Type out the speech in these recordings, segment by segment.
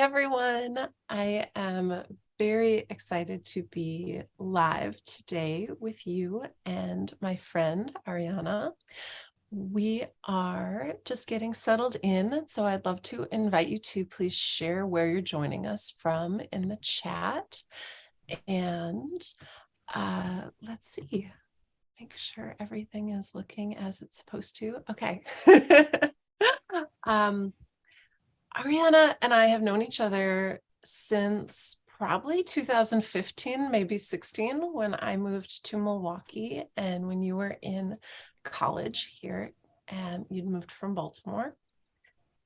everyone. I am very excited to be live today with you and my friend Ariana. We are just getting settled in, so I'd love to invite you to please share where you're joining us from in the chat. And let's see, make sure everything is looking as it's supposed to. Okay. Ariana and I have known each other since probably 2015, maybe 16, when I moved to Milwaukee and when you were in college here and you'd moved from Baltimore.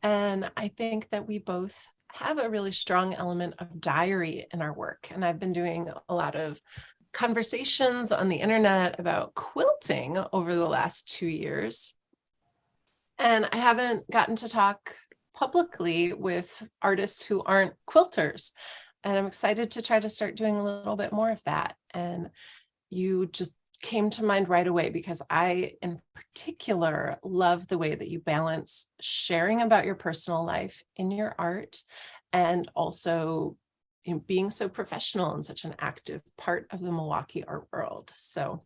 And I think that we both have a really strong element of diary in our work. And I've been doing a lot of conversations on the internet about quilting over the last 2 years. And I haven't gotten to talk publicly with artists who aren't quilters. And I'm excited to try to start doing a little bit more of that. And you just came to mind right away because I, in particular, love the way that you balance sharing about your personal life in your art and also being so professional and such an active part of the Milwaukee art world. So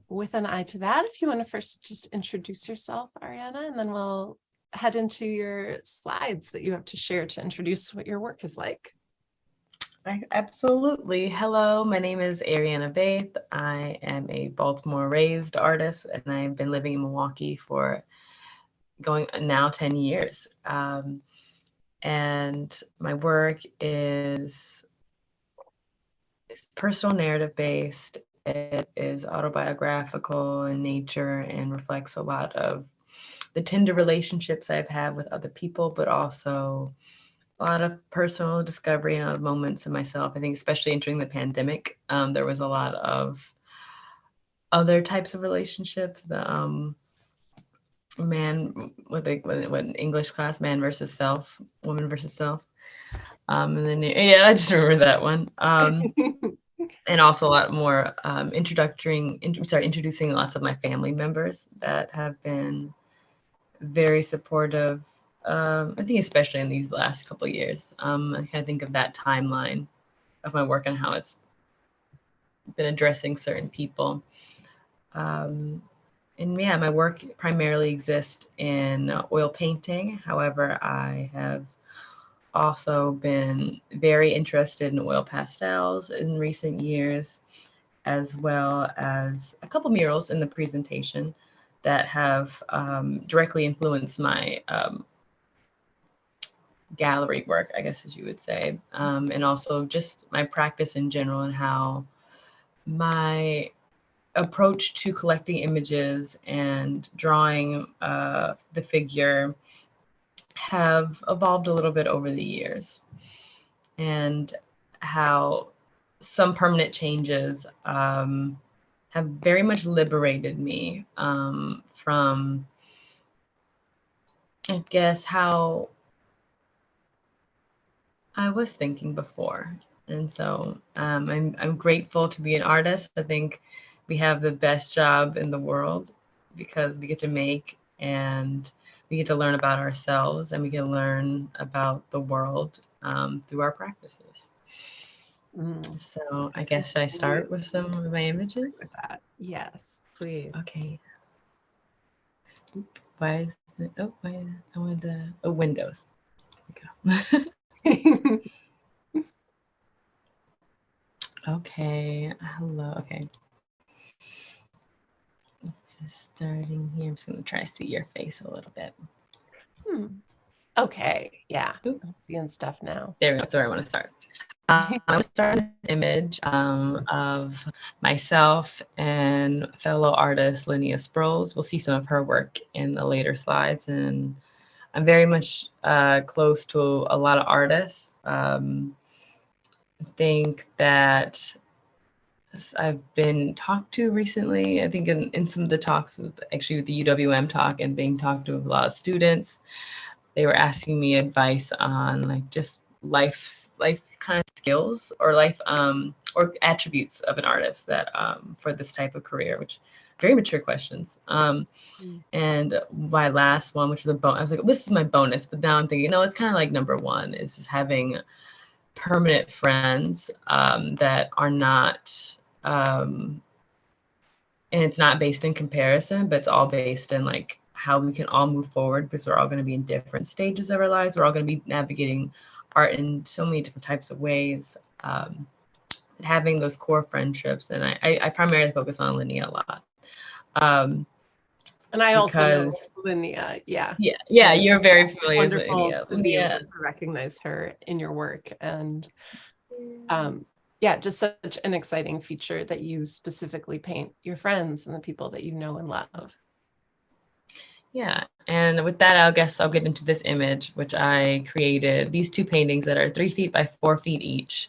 with an eye to that, if you want to first just introduce yourself, Ariana, and then we'll head into your slides that you have to share to introduce what your work is like. Absolutely. Hello, my name is Ariana Vaeth. I am a Baltimore-raised artist, and I've been living in Milwaukee for going now 10 years. And my work is personal narrative based. It is autobiographical in nature and reflects a lot of the tender relationships I've had with other people, but also a lot of personal discovery and a lot of moments in myself. I think especially during the pandemic, there was a lot of other types of relationships. The man, what English class, man versus self, woman versus self. And then, yeah, I just remember that one. And also a lot more introducing lots of my family members that have been very supportive. I think especially in these last couple of years. I kind of think of that timeline of my work and how it's been addressing certain people. And yeah, my work primarily exists in oil painting. However, I have also been very interested in oil pastels in recent years, as well as a couple murals in the presentation that have directly influenced my gallery work, I guess, as you would say, and also just my practice in general and how my approach to collecting images and drawing the figure have evolved a little bit over the years, and how some permanent changes have very much liberated me from, I guess, how I was thinking before. And so I'm grateful to be an artist. I think we have the best job in the world because we get to make and we get to learn about ourselves and we can learn about the world through our practices. So I guess should I start with some of my images? With that, yes, please. Okay. Why is it? Oh, why, I wanted to. Oh, Windows. There we go. Okay. Hello. Okay. Just starting here. I'm just going to try to see your face a little bit. Okay. Yeah. Oops. I'm seeing stuff now. There we go. That's where I want to start. I was starting this image of myself and fellow artist Linnea Sproles. We'll see some of her work in the later slides. And I'm very much close to a lot of artists. I think that I've been talked to recently, I think in some of the talks with the UWM talk and being talked to a lot of students, they were asking me advice on like just life kind of skills or life or attributes of an artist that for this type of career, which very mature questions. And my last one, which was a bonus, I was like, this is my bonus, but now I'm thinking, no, it's kind of like number one is just having permanent friends that are not, and it's not based in comparison, but it's all based in like how we can all move forward, because we're all going to be in different stages of our lives. We're all going to be navigating art in so many different types of ways. Having those core friendships, and I primarily focus on Linnea a lot. And I also know Because Linnea, yeah. Yeah, you're very familiar with Wonderful Linnea. to be able to recognize her in your work. And yeah, just such an exciting feature that you specifically paint your friends and the people that you know and love. Yeah, and with that, I guess I'll get into this image, which I created, these two paintings that are 3 feet by 4 feet each,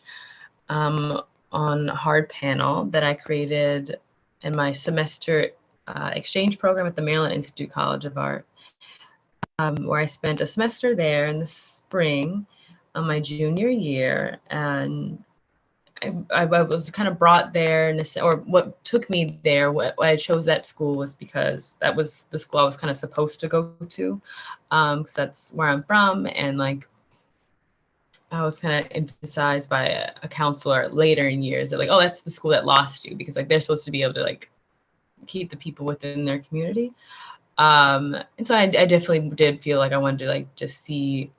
on hard panel that I created in my semester exchange program at the Maryland Institute College of Art, where I spent a semester there in the spring of my junior year. And I was kind of brought there, or what took me there, why I chose that school was because that was the school I was kind of supposed to go to, because that's where I'm from. And like, I was kind of emphasized by a counselor later in years that like, oh, that's the school that lost you, because like they're supposed to be able to like keep the people within their community. And so I definitely did feel like I wanted to like just see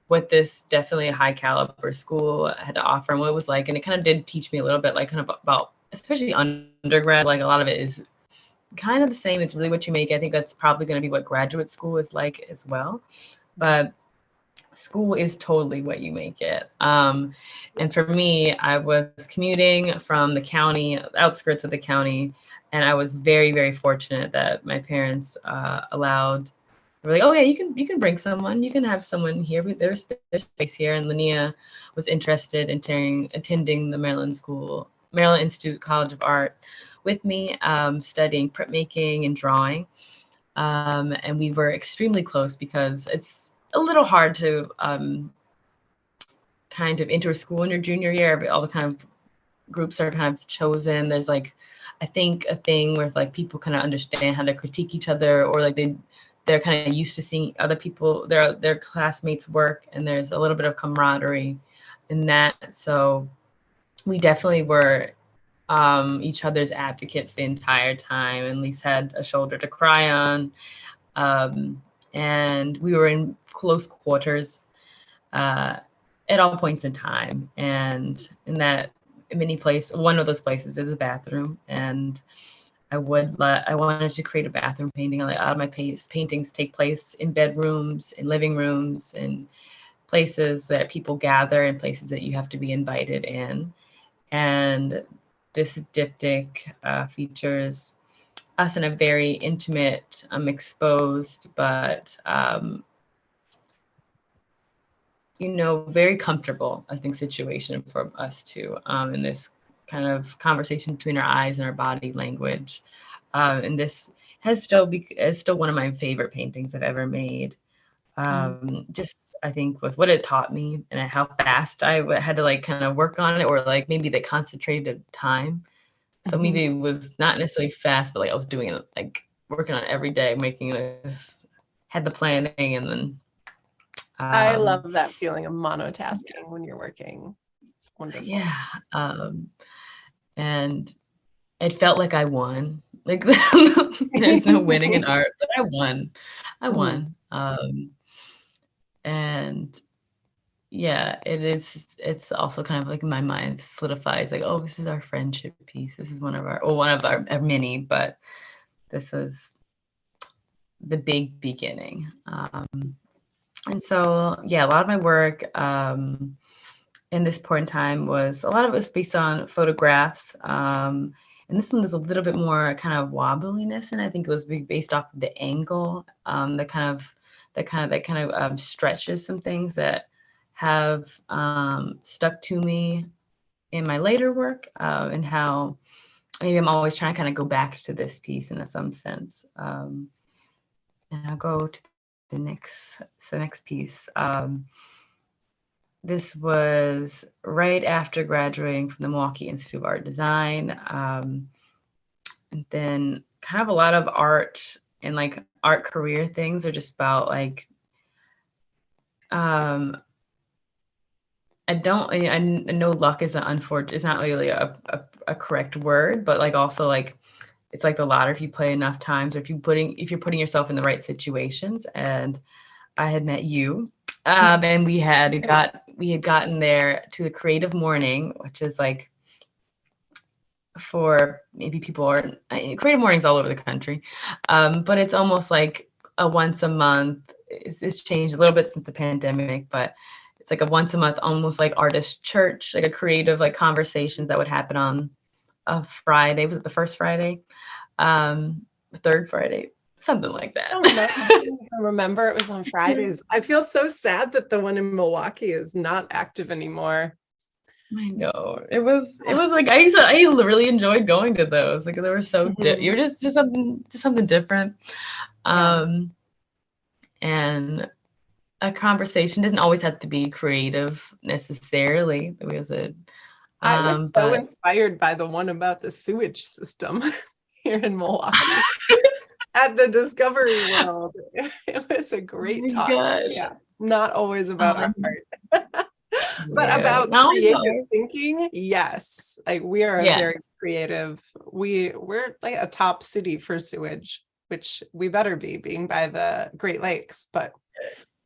what this definitely high caliber school had to offer and what it was like. And it kind of did teach me a little bit like kind of about, especially undergrad, like a lot of it is kind of the same. It's really what you make. I think that's probably going to be what graduate school is like as well. But school is totally what you make it. And for me, I was commuting from the county, outskirts of the county, and I was very, very fortunate that my parents allowed. They were like, oh yeah, you can bring someone, you can have someone here. There's space here. And Linnea was interested in attending the Maryland Institute College of Art with me, studying printmaking and drawing. And we were extremely close because it's a little hard to kind of enter a school in your junior year, but all the kind of groups are kind of chosen. There's like, I think a thing where like people kind of understand how to critique each other, or like they're kind of used to seeing other people, their classmates work, and there's a little bit of camaraderie in that. So we definitely were each other's advocates the entire time, and at least had a shoulder to cry on. And we were in close quarters at all points in time. And in that one of those places is a bathroom. And I wanted to create a bathroom painting. Like, all of my paintings take place in bedrooms, in living rooms, and places that people gather, and places that you have to be invited in. And this diptych features us in a very intimate, exposed, but very comfortable, I think, situation for us too, in this kind of conversation between our eyes and our body language. And this is still one of my favorite paintings I've ever made. Just, I think, with what it taught me and how fast I had to like kind of work on it, or like maybe the concentrated time. So maybe it was not necessarily fast, but like I was doing it, like working on it every day, making this, had the planning, and then I love that feeling of monotasking when you're working. It's wonderful. Yeah. And it felt like I won. Like there's no winning in art, but I won. And yeah, it's also kind of like in my mind solidifies like, oh, this is our friendship piece. This is one of our many, but this is the big beginning. And so, yeah, a lot of my work in this point in time a lot of it was based on photographs. And this one was a little bit more kind of wobbliness, and I think it was based off of the angle that kind of stretches some things that have stuck to me in my later work, and how maybe I'm always trying to kind of go back to this piece in some sense. And I'll go to the next piece. This was right after graduating from the Milwaukee Institute of Art Design. And then kind of a lot of art and like art career things are just about like, I know luck is it's not really a correct word, but like also like, it's like the lottery. If you play enough times, or if you're putting yourself in the right situations. And I had met you, and we had gotten there to the creative morning, which is like, for maybe people aren't, creative mornings all over the country, but it's almost like a once a month. It's changed a little bit since the pandemic, but it's like a once a month, almost like artist church, like a creative like conversations that would happen on a Friday. Was it the first Friday? Third Friday, something like that. I remember it was on Fridays. I feel so sad that the one in Milwaukee is not active anymore. I know. It was like, I really enjoyed going to those. Like, they were so you were just something different. Yeah. And a conversation didn't always have to be creative necessarily. It was I was so inspired by the one about the sewage system here in Milwaukee at the Discovery World. It was a great talk. Gosh. Yeah, not always about our art. But yeah. about creative thinking, yes. Like, we are a very creative, we're like a top city for sewage, which we better be, being by the Great Lakes. But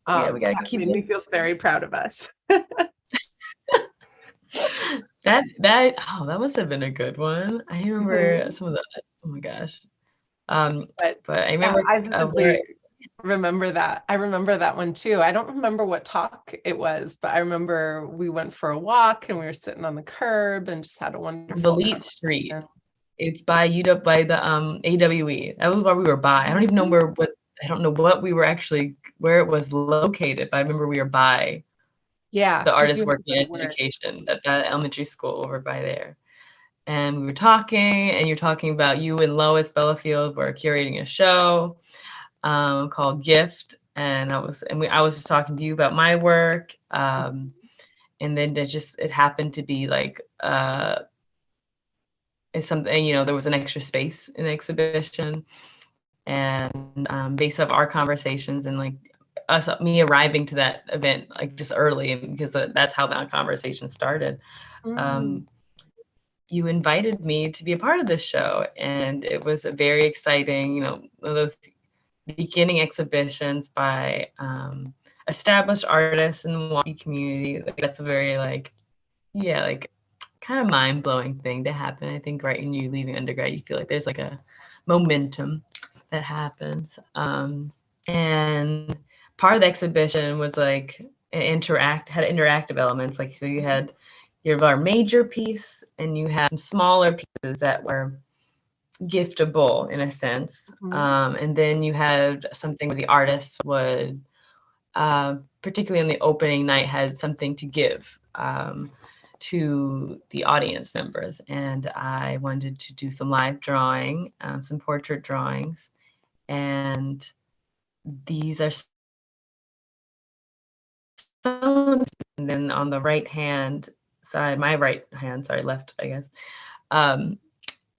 we gotta keep made me feel very proud of us. that must have been a good one. I remember some of the, oh my gosh. But I remember I vividly remember that. I remember that one too. I don't remember what talk it was, but I remember we went for a walk and we were sitting on the curb and just had a wonderful Valete Street. It's by by the AWE. That was where we were by. I don't even know what we were actually, where it was located, but I remember we were by the artist working in education at that elementary school over by there. And we were talking, and you're talking about you and Lois Bellafield were curating a show called Gift. And I was just talking to you about my work. And then it happened to be like, it's something, there was an extra space in the exhibition. And based off our conversations and like me arriving to that event, like just early, because that's how that conversation started. You invited me to be a part of this show, and it was a very exciting, one of those beginning exhibitions by established artists in the Milwaukee community. Like, that's a very kind of mind-blowing thing to happen. I think right when you're leaving undergrad, you feel like there's like a momentum that happens. And part of the exhibition was like had interactive elements. Like, so you had our major piece, and you had some smaller pieces that were giftable in a sense. And then you had something where the artists would, particularly on the opening night, had something to give to the audience members. And I wanted to do some live drawing, some portrait drawings. And these are some, and then on the right hand side, my right hand, sorry, left, I guess,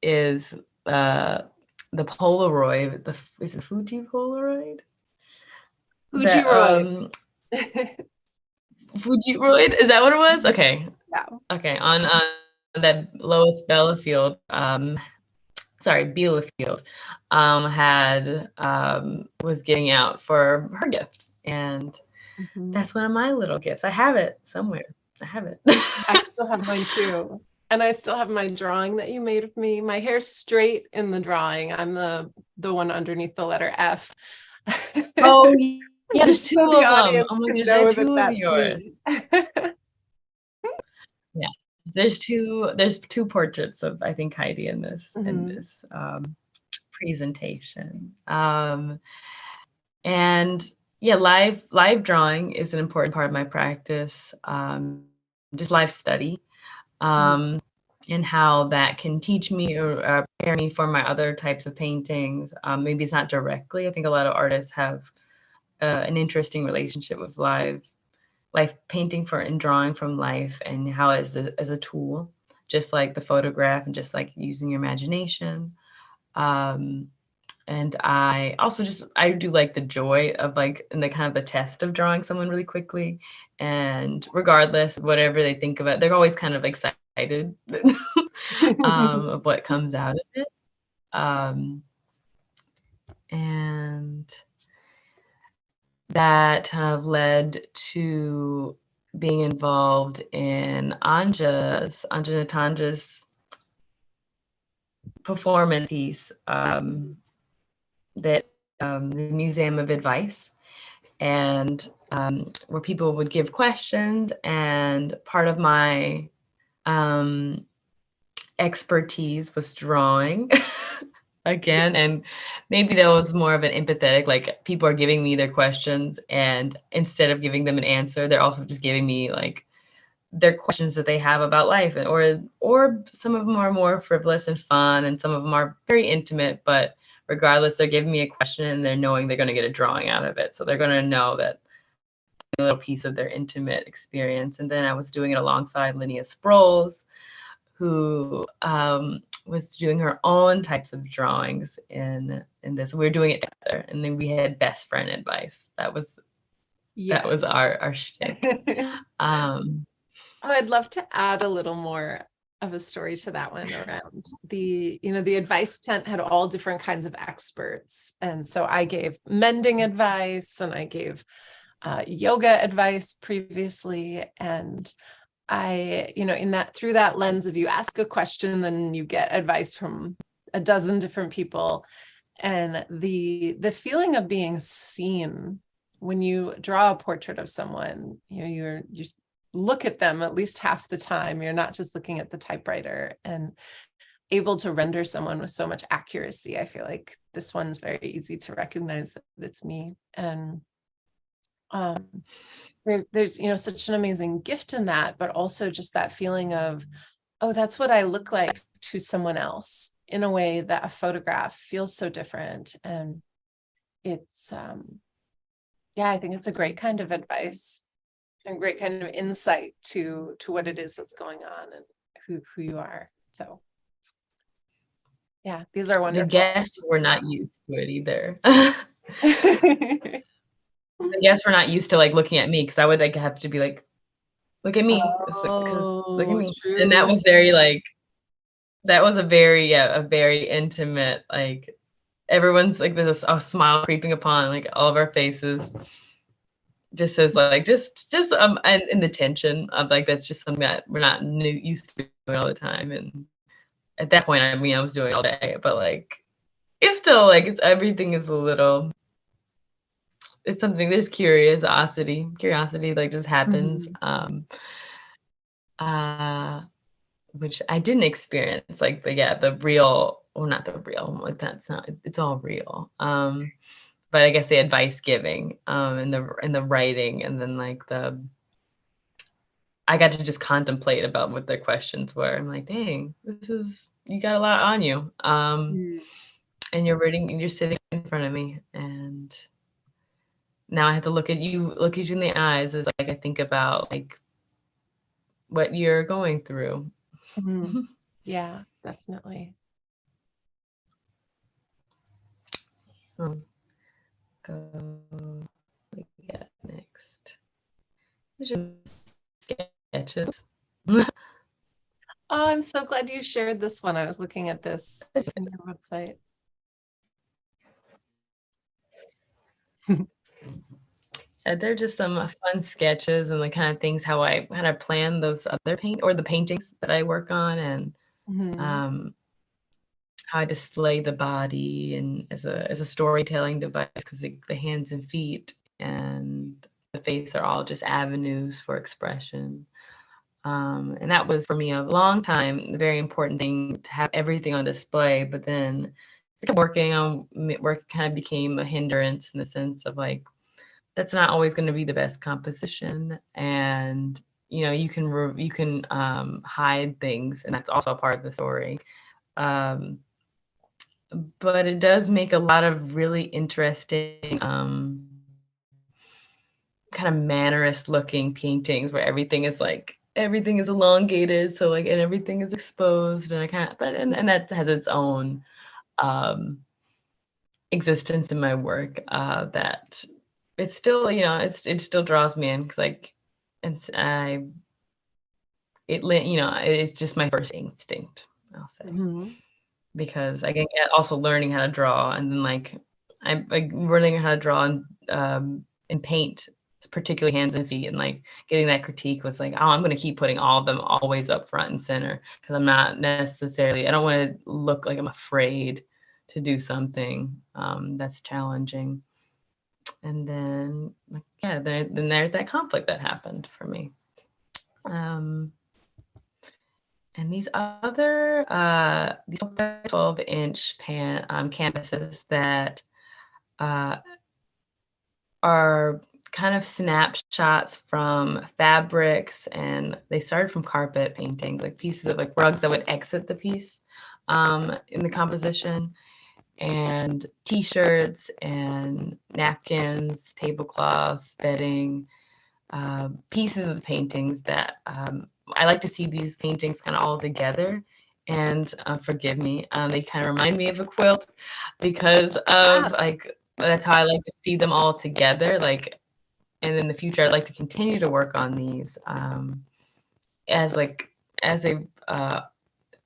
is the Polaroid, is it Fuji Polaroid? Fujiroid, is that what it was? Okay. Yeah. Okay, on that Lois Bellafield, Bellafield, was getting out for her gift, and that's one of my little gifts. I have it somewhere. I have it. I still have mine too. And I still have my drawing that you made of me. My hair's straight in the drawing. I'm the one underneath the letter F. Oh, yeah, there's two of them. Oh my gosh, two of yours. Yeah, there's two portraits of, I think, Heidi in this presentation. And yeah, live drawing is an important part of my practice. Just live study, and how that can teach me or prepare me for my other types of paintings. Maybe it's not directly. I think a lot of artists have an interesting relationship with live painting and drawing from life, and how as a tool, just like the photograph and just like using your imagination. And I also I do like the joy of like, and the kind of the test of drawing someone really quickly. And regardless of whatever they think about, they're always kind of excited of what comes out of it. And that kind of led to being involved in Anja Natanja's performance piece, that the Museum of Advice, and where people would give questions, and part of my expertise was drawing again. And maybe that was more of an empathetic, like people are giving me their questions, and instead of giving them an answer, they're also just giving me like their questions that they have about life, or some of them are more frivolous and fun, and some of them are very intimate, but regardless, they're giving me a question and they're knowing they're going to get a drawing out of it. So they're going to know that a little piece of their intimate experience. And then I was doing it alongside Linnea Sproles, who was doing her own types of drawings in this. We were doing it together, and then we had best friend advice. That was our shtick. I'd love to add a little more of a story to that one around the advice tent had all different kinds of experts. And so I gave mending advice, and I gave yoga advice previously. And I, through that lens of you ask a question, then you get advice from a dozen different people. And the feeling of being seen when you draw a portrait of someone, you look at them at least half the time. You're not just looking at the typewriter, and able to render someone with so much accuracy. I feel like this one's very easy to recognize that it's me. And there's such an amazing gift in that, but also just that feeling of, oh, that's what I look like to someone else, in a way that a photograph feels so different. And it's I think it's a great kind of advice and great kind of insight to what it is that's going on and who you are. So yeah, these are wonderful. The guests were not used to it either. The guests were not used to like looking at me, because I would like have to be like, look at me, look at me. True. And that was very like, that was a very intimate, like everyone's like, there's a smile creeping upon like all of our faces, just as like and the tension of like, that's just something that we're not used to doing all the time. And at that point, I mean, I was doing it all day, but like it's still like, everything is a little, it's something, there's curiosity like just happens. Which I didn't experience, like the real, or not the real, like that's not, it's all real. But I guess the advice giving, and the writing, and then like I got to just contemplate about what their questions were. I'm like, dang, you got a lot on you. And you're reading, and you're sitting in front of me, and now I have to look at you in the eyes as like I think about like what you're going through. Yeah, definitely. Go what we got next. Just sketches. Oh, I'm so glad you shared this one. I was looking at this on your website. They're just some fun sketches, and the kind of things how I plan those other the paintings that I work on, and how I display the body, and as a storytelling device, because the hands and feet and the face are all just avenues for expression. And that was for me a long time, a very important thing, to have everything on display. But then work kind of became a hindrance, in the sense of like, that's not always going to be the best composition. And, you can hide things, and that's also a part of the story. But it does make a lot of really interesting, kind of mannerist looking paintings, where everything is elongated. So like, and everything is exposed, and and that has its own um, existence in my work, that it's still, it still draws me in, because like it's it's just my first instinct, I'll say. Mhm. Because I think also learning how to draw, and then like I'm like learning how to draw and paint, particularly hands and feet, and like getting that critique was like, oh, I'm going to keep putting all of them always up front and center, because I'm not necessarily, I don't want to look like I'm afraid to do something that's challenging. And then like, yeah, then there's that conflict that happened for me. And these other these 12-inch canvases that are kind of snapshots from fabrics, and they started from carpet paintings, like pieces of like rugs that would exit the piece in the composition, and t-shirts and napkins, tablecloths, bedding, pieces of the paintings that I like to see these paintings kind of all together. And forgive me, they kind of remind me of a quilt, because of like that's how I like to see them all together. Like, and in the future, I'd like to continue to work on these as like as a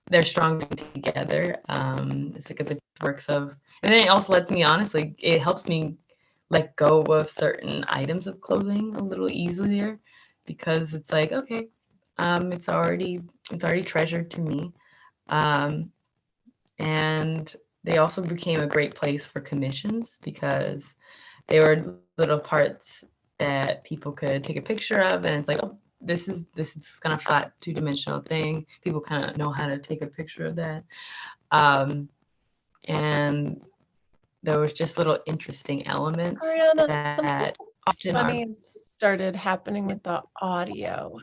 they're strong together. It's like the works of, and then it also lets me, honestly, it helps me let go of certain items of clothing a little easier, because it's like, okay, it's already treasured to me. And they also became a great place for commissions, because they were little parts that people could take a picture of, and it's like, oh, this is kind of flat two-dimensional thing. People kind of know how to take a picture of that. And there was just little interesting elements Ariana, something that often are. funny has started happening with the audio.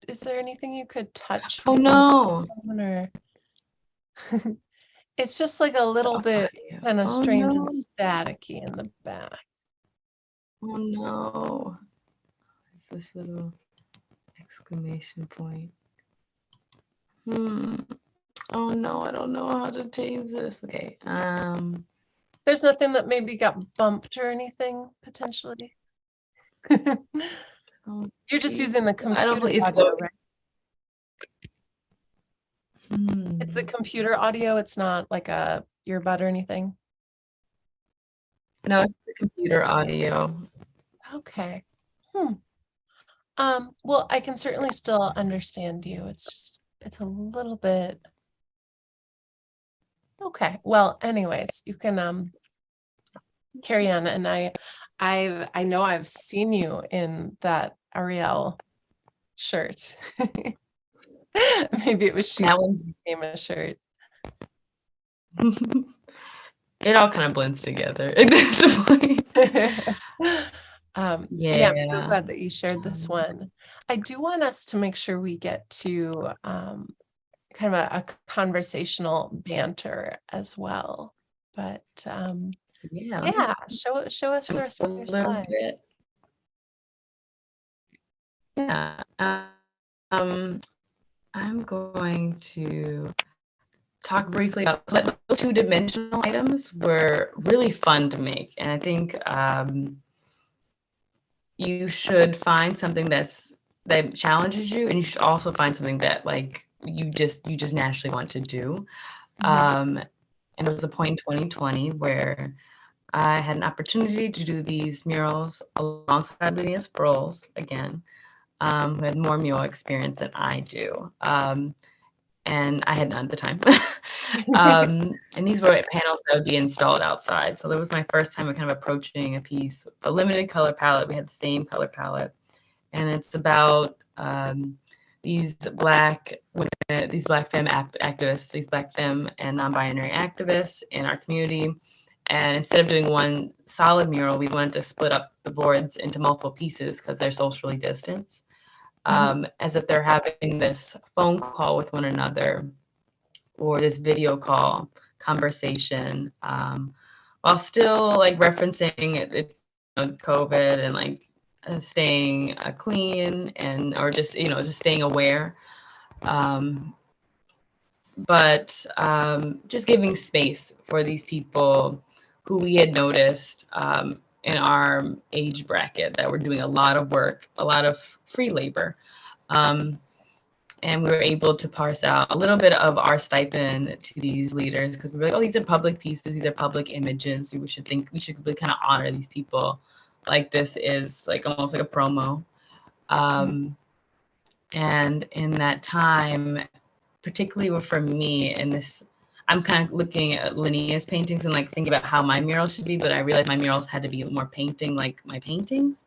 Is there anything you could touch Oh with your no. phone, or it's just like a little bit kind of Oh strange and no. staticky in the back. Oh no. It's this little exclamation point. Oh no, I don't know how to change this. Okay. There's nothing that maybe got bumped or anything potentially. You're just using the I don't computer believe it's audio, right? It's the Hmm. computer audio. It's not like a earbud or anything. No, it's the computer audio. Okay. Well, I can certainly still understand you. It's a little bit okay. Well, anyways, you can carry on, and I know I've seen you in that Ariel shirt. Maybe it was she That one's became a shirt. it all kind of blends together at this point. Yeah, I'm so Yeah. glad that you shared this one. I do want us to make sure we get to kind of a conversational banter as well. But Yeah. yeah, show us the rest A of your little slide. bit. Yeah. Um, I'm going to talk briefly about those two-dimensional items were really fun to make. And I think you should find something that challenges you, and you should also find something that like you just naturally want to do. And there was a point in 2020 where I had an opportunity to do these murals alongside Lydia Sproles again, who had more mural experience than I do. And I had none at the time. And these were panels that would be installed outside. So that was my first time of kind of approaching a piece, a limited color palette. We had the same color palette. And it's about these black women, these black femme activists, these black femme and non-binary activists in our community. And instead of doing one solid mural, we wanted to split up the boards into multiple pieces because they're socially distanced. As if they're having this phone call with one another, or this video call conversation, while still like referencing it's COVID, and like staying clean, and or just just staying aware. but just giving space for these people who we had noticed in our age bracket that were doing a lot of work, a lot of free labor. And we were able to parse out a little bit of our stipend to these leaders because we were like, oh, these are public pieces, these are public images. We should really kind of honor these people. Like this is like almost like a promo. And in that time, particularly for me, and this, I'm kind of looking at Linnea's paintings and like thinking about how my murals should be, but I realized my murals had to be more painting like my paintings.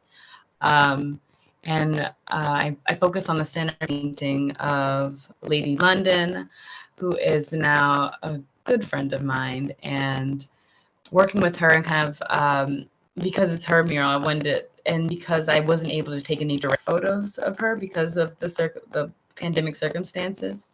And I focus on the center painting of Lady London, who is now a good friend of mine, and working with her and kind of because it's her mural, I wanted to, and because I wasn't able to take any direct photos of her because of the pandemic circumstances,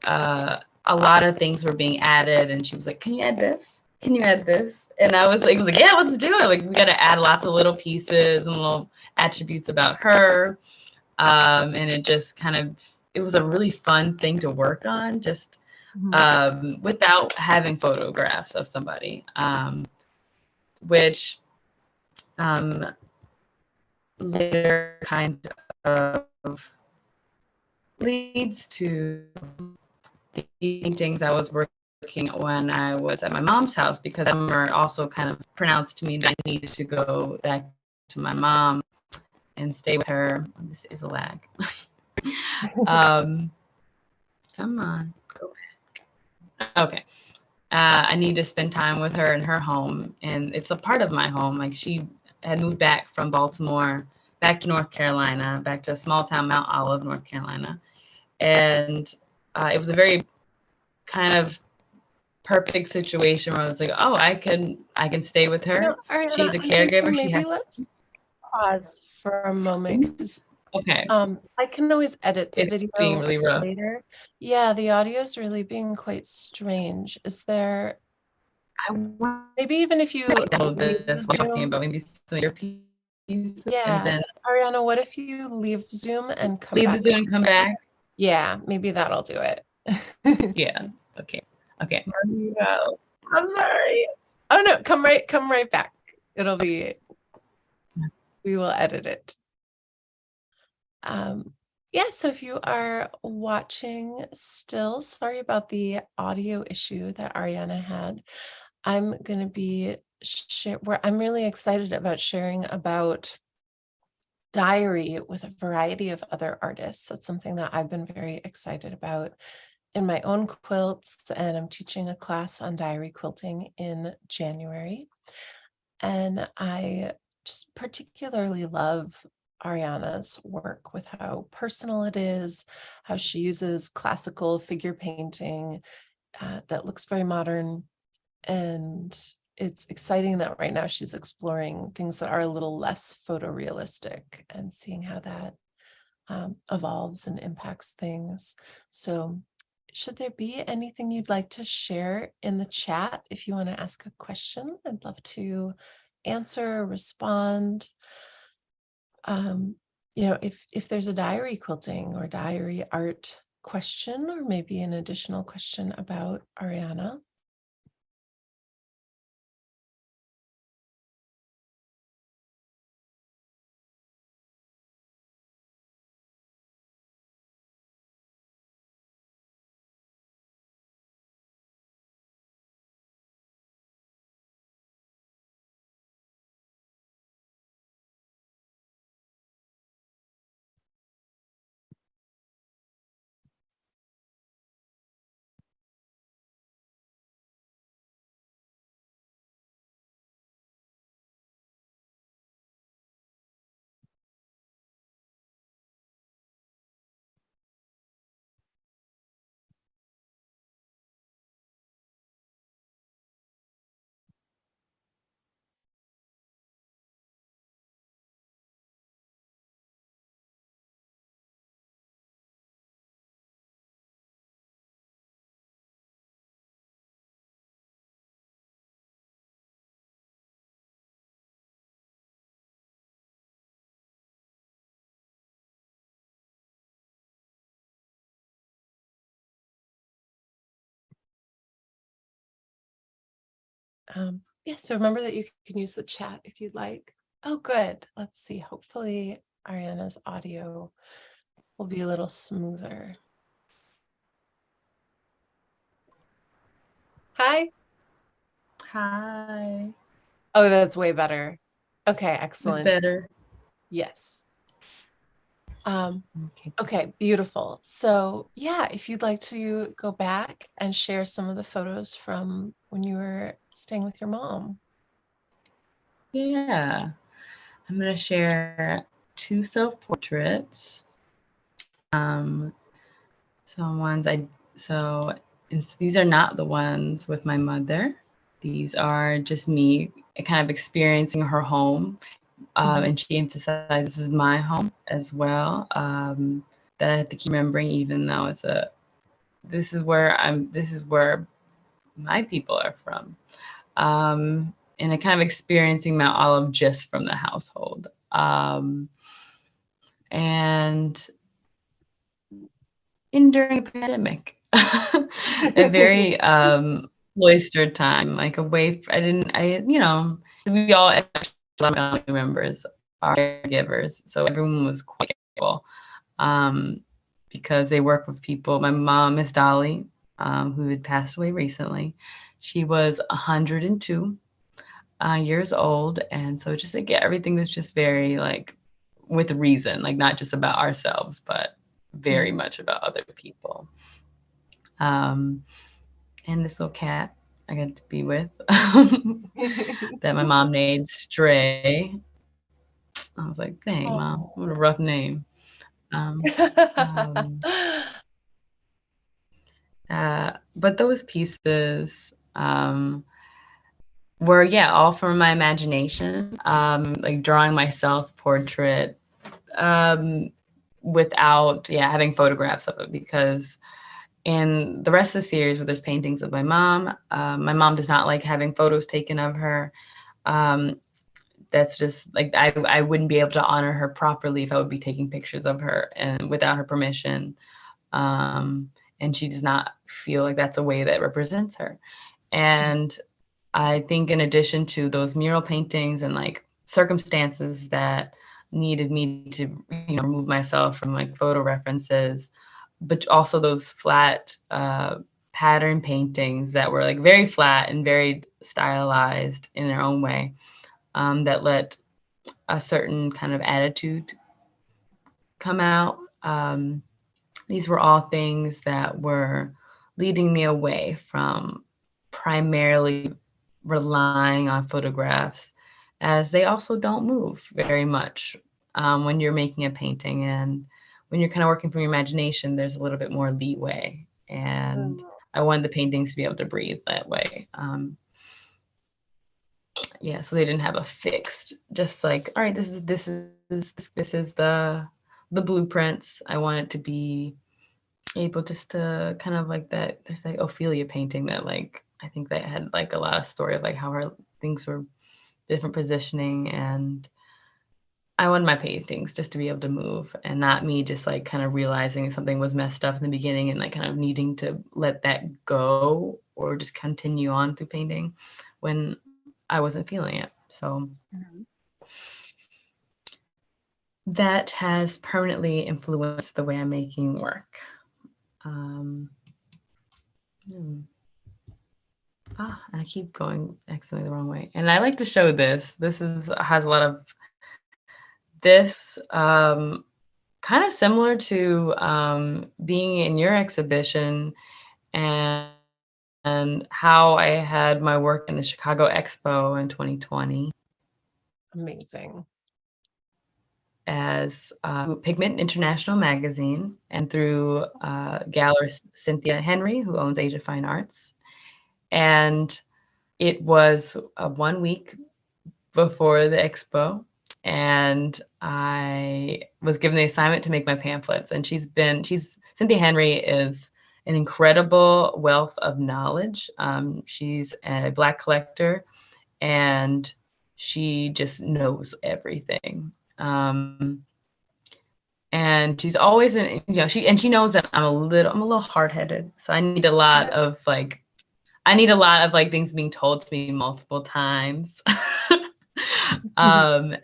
a lot of things were being added, and she was like, "Can you add this? Can you add this?" And I was like, "Yeah, let's do it." Like we got to add lots of little pieces and little attributes about her, and it just kind of it was a really fun thing to work on, just without having photographs of somebody, which later kind of leads to the paintings I was working when I was at my mom's house, because I remember also kind of pronounced to me that I needed to go back to my mom and stay with her. This is a lag. Come on, go back. Okay. I need to spend time with her in her home, and it's a part of my home. Like she had moved back from Baltimore, back to North Carolina, back to a small town, Mount Olive, North Carolina, and it was a very kind of perfect situation where I was like, oh, I can stay with her. Ariana, She's a I'm thinking caregiver. She maybe has. let's pause for a moment because Okay. I can always edit the It's being video really rough. later. Yeah, the audio is really being quite strange. Is there I want maybe even if you to download leave the this while talking Zoom? about maybe some of your pieces, and Yeah, then Ariana, what if you leave Zoom and come leave the back Zoom on? and come back. Yeah, maybe that'll do it. Yeah. Okay. Okay. No, I'm sorry. Oh no, come right back. It'll be, we will edit it. Yeah, so if you are watching still, sorry about the audio issue that Ariana had. I'm going to be where I'm really excited about sharing about diary with a variety of other artists. That's something that I've been very excited about in my own quilts, and I'm teaching a class on diary quilting in January. And I just particularly love Ariana's work with how personal it is, how she uses classical figure painting that looks very modern. And it's exciting that right now she's exploring things that are a little less photorealistic and seeing how that evolves and impacts things. So should there be anything you'd like to share in the chat? If you want to ask a question, I'd love to answer, respond. Um, if there's a diary quilting or diary art question, or maybe an additional question about Ariana. Yeah, so remember that you can use the chat if you'd like. Oh, good. Let's see. Hopefully Ariana's audio will be a little smoother. Hi. Hi. Oh, that's way better. Okay, It's excellent. better. Yes. Okay. Okay, beautiful. So yeah, if you'd like to go back and share some of the photos from when you were staying with your mom. Yeah. I'm going to share 2 self-portraits. Some ones these are not the ones with my mother. These are just me kind of experiencing her home. And she emphasizes this is my home as well. That I have to keep remembering, even though this is where my people are from. And I kind of experiencing Mount Olive just from the household. And during a pandemic, a very cloistered time, like we all, a lot of family members are caregivers, so everyone was quite capable because they work with people. My mom, Miss Dolly, who had passed away recently, she was 102 years old, and so just like everything was just very like with reason, like not just about ourselves, but very much about other people. And this little cat I got to be with that my mom named Stray. I was like, dang, Mom, what a rough name. Um, um, but those pieces were, yeah, all from my imagination, like drawing my self portrait without, yeah, having photographs of it, because in the rest of the series where there's paintings of my mom does not like having photos taken of her. That's just like I wouldn't be able to honor her properly if I would be taking pictures of her and without her permission. And she does not feel like that's a way that represents her. And I think in addition to those mural paintings and like circumstances that needed me to, remove myself from like photo references, but also those flat pattern paintings that were like very flat and very stylized in their own way, that let a certain kind of attitude come out. These were all things that were leading me away from primarily relying on photographs, as they also don't move very much when you're making a painting. And when you're kind of working from your imagination, there's a little bit more leeway. And I wanted the paintings to be able to breathe that way. Yeah, so they didn't have a fixed, just like, all right, this is the blueprints. I want it to be able just to kind of like that. There's like Ophelia painting that like I think that had like a lot of story of like how her things were different positioning, and I wanted my paintings just to be able to move and not me just like kind of realizing something was messed up in the beginning and like kind of needing to let that go or just continue on to painting when I wasn't feeling it. So that has permanently influenced the way I'm making work. And I keep going accidentally the wrong way. And I like to show this. Has a lot of this kind of similar to being in your exhibition, and how I had my work in the Chicago Expo in 2020 Amazing. as Pigment International Magazine, and through gallerist Cynthia Henry, who owns Age of Fine Arts. And it was 1 week before the expo, and I was given the assignment to make my pamphlets. And Cynthia Henry is an incredible wealth of knowledge. She's a Black collector, and she just knows everything. And she's always been, she knows that I'm a little hard-headed, so I need a lot of like, I need a lot of like things being told to me multiple times. And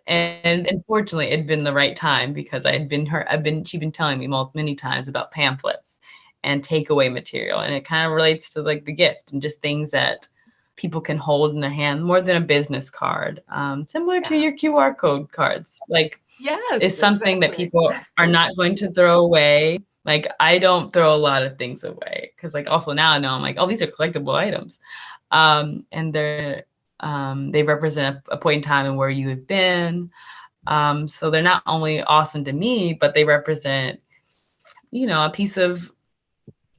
unfortunately it'd been the right time because she'd been telling me many times about pamphlets and takeaway material. And it kind of relates to like the gift and just things that people can hold in their hand more than a business card. Similar to your QR code cards, like Yes, is something that exactly. people are not going to throw away. Like I don't throw a lot of things away because like also now I know I'm like, oh, these are collectible items. And they represent a point in time and where you have been. So they're not only awesome to me, but they represent, a piece of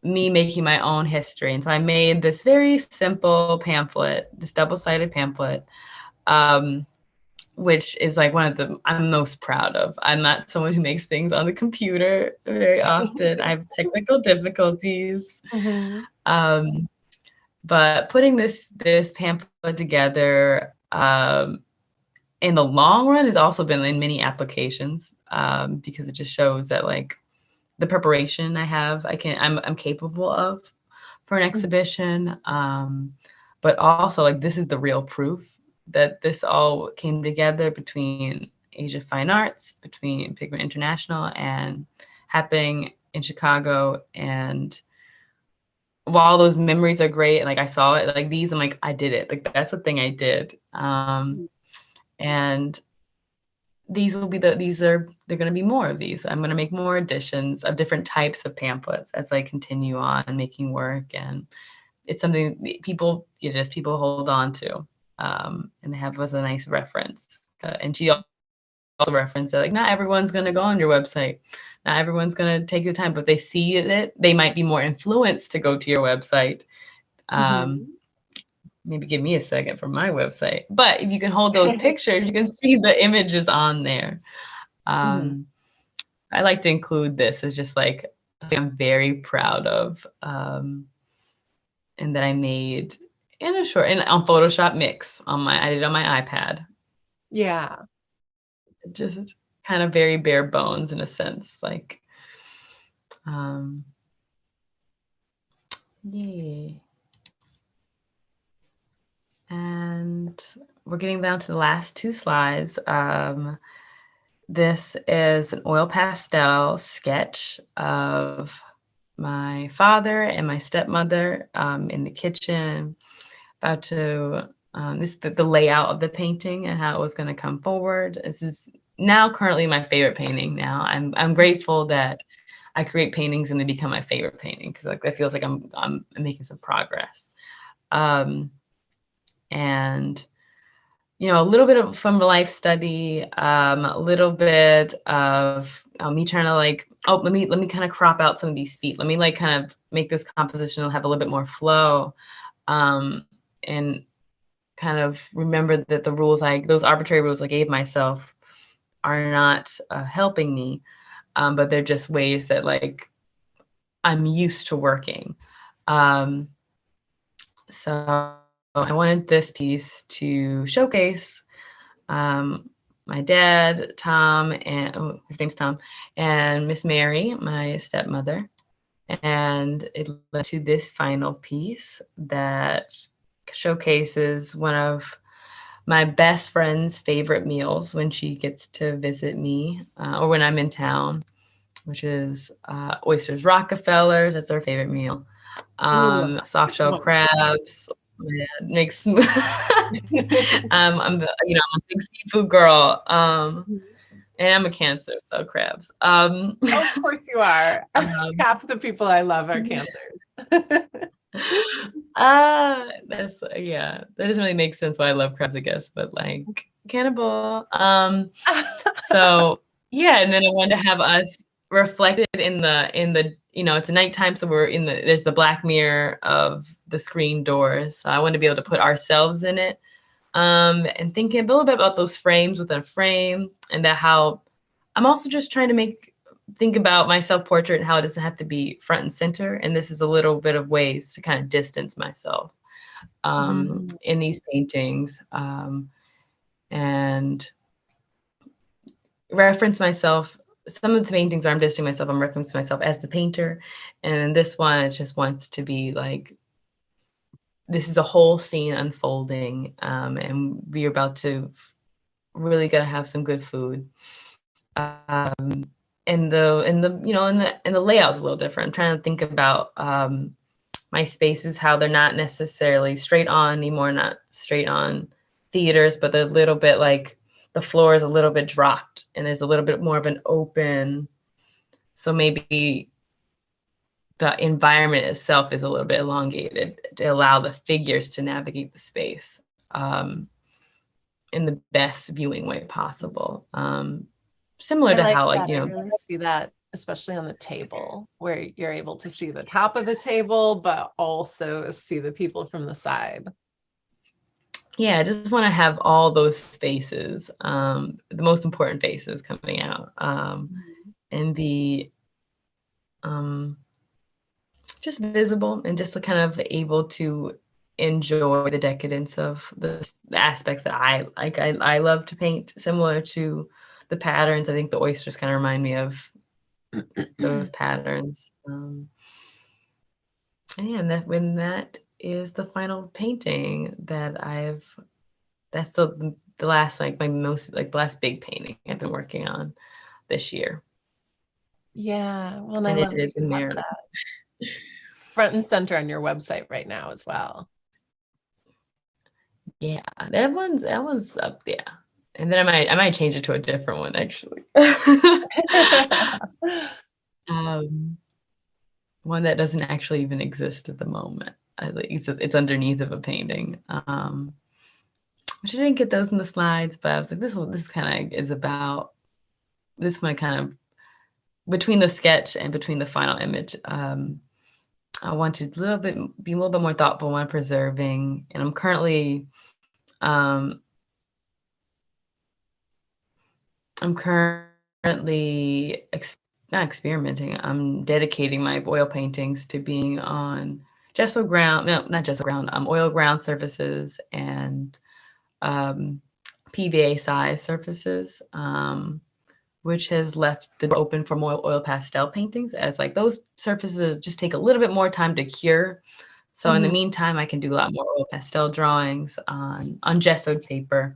me making my own history. And so I made this very simple pamphlet, this double-sided pamphlet, which is like one of the I'm most proud of. I'm not someone who makes things on the computer very often. I have technical difficulties. Mhm. But putting this pamphlet together in the long run has also been in many applications because it just shows that like the preparation I'm capable of for an exhibition. But also like this is the real proof that this all came together between Asia Fine Arts, between Pigment International, and happening in Chicago. And while those memories are great, and like I saw it, like these, I'm like, I did it. Like that's the thing I did. And they're going to be more of these. I'm going to make more editions of different types of pamphlets as I continue on making work. And it's something people hold on to, and they have as a nice reference. And she also referenced that like not everyone's going to go on your website, not everyone's going to take the time, but they see it, they might be more influenced to go to your website. Maybe give me a second for my website, but if you can hold those pictures, you can see the images on there. I like to include this as just like I'm very proud of, and that I made on Photoshop Mix I did it on my iPad. Yeah. Just kind of very bare bones in a sense, like, yeah. And we're getting down to the last two slides. This is an oil pastel sketch of my father and my stepmother in the kitchen, about to this is the layout of the painting and how it was going to come forward. This is now currently my favorite painting. Now I'm grateful that I create paintings and they become my favorite painting because like that feels like I'm making some progress. And a little bit of from life study, a little bit of me trying to like, let me kind of crop out some of these feet. Let me like kind of make this composition have a little bit more flow, and kind of remember that those arbitrary rules I gave myself are not helping me, but they're just ways that like I'm used to working. So I wanted this piece to showcase my dad, Tom, and his name's Tom, and Miss Mary, my stepmother. And it led to this final piece that showcases one of my best friend's favorite meals when she gets to visit me or when I'm in town, which is oysters Rockefellers. That's our favorite meal. Soft shell crabs. Yeah, makes I'm a big seafood girl. And I'm a Cancer, so crabs. Of course you are. Half the people I love are Cancers. That doesn't really make sense why I love crabs, I guess, but like cannibal. So yeah, and then I wanted to have us reflected in the it's a nighttime, so there's the black mirror of the screen doors. So I want to be able to put ourselves in it, and thinking a little bit about those frames within a frame, and that how I'm also just trying to think about my self-portrait and how it doesn't have to be front and center. And this is a little bit of ways to kind of distance myself in these paintings, and reference myself. Some of the paintings I'm distancing myself, I'm referencing myself as the painter. And this one, it just wants to be like this is a whole scene unfolding, and we're about to really gotta have some good food. And the layout's a little different. I'm trying to think about my spaces, how they're not necessarily straight on anymore, not straight on theaters, but they're a little bit like the floor is a little bit dropped and there's a little bit more of an open. So maybe the environment itself is a little bit elongated to allow the figures to navigate the space in the best viewing way possible. Similar I to like how, like, that. I really see that, especially on the table, where you're able to see the top of the table, but also see the people from the side. yeah, I just want to have all those faces, the most important faces coming out, and be just visible and just kind of able to enjoy the decadence of the aspects that I like. I love to paint, similar to the patterns. I think the oysters kind of remind me of those patterns. And that is the final painting that that's the last, like, my most, like, the last big painting I've been working on this year. Yeah, well, and I And it love that is you in have there. that front and center on your website right now as well. Yeah, that one's up there. And then I might change it to a different one, actually. Um, one that doesn't actually even exist at the moment. It's underneath of a painting. Which I didn't get those in the slides, but I was like, this kind of is about this one kind of between the sketch and between the final image. I wanted be a little bit more thoughtful when preserving, and I'm currently um, not experimenting. I'm dedicating my oil paintings to being on gesso ground, no, not gesso ground, oil ground surfaces and PVA size surfaces, which has left the door open for more oil pastel paintings, as like those surfaces just take a little bit more time to cure. So in the meantime, I can do a lot more oil pastel drawings on gessoed paper.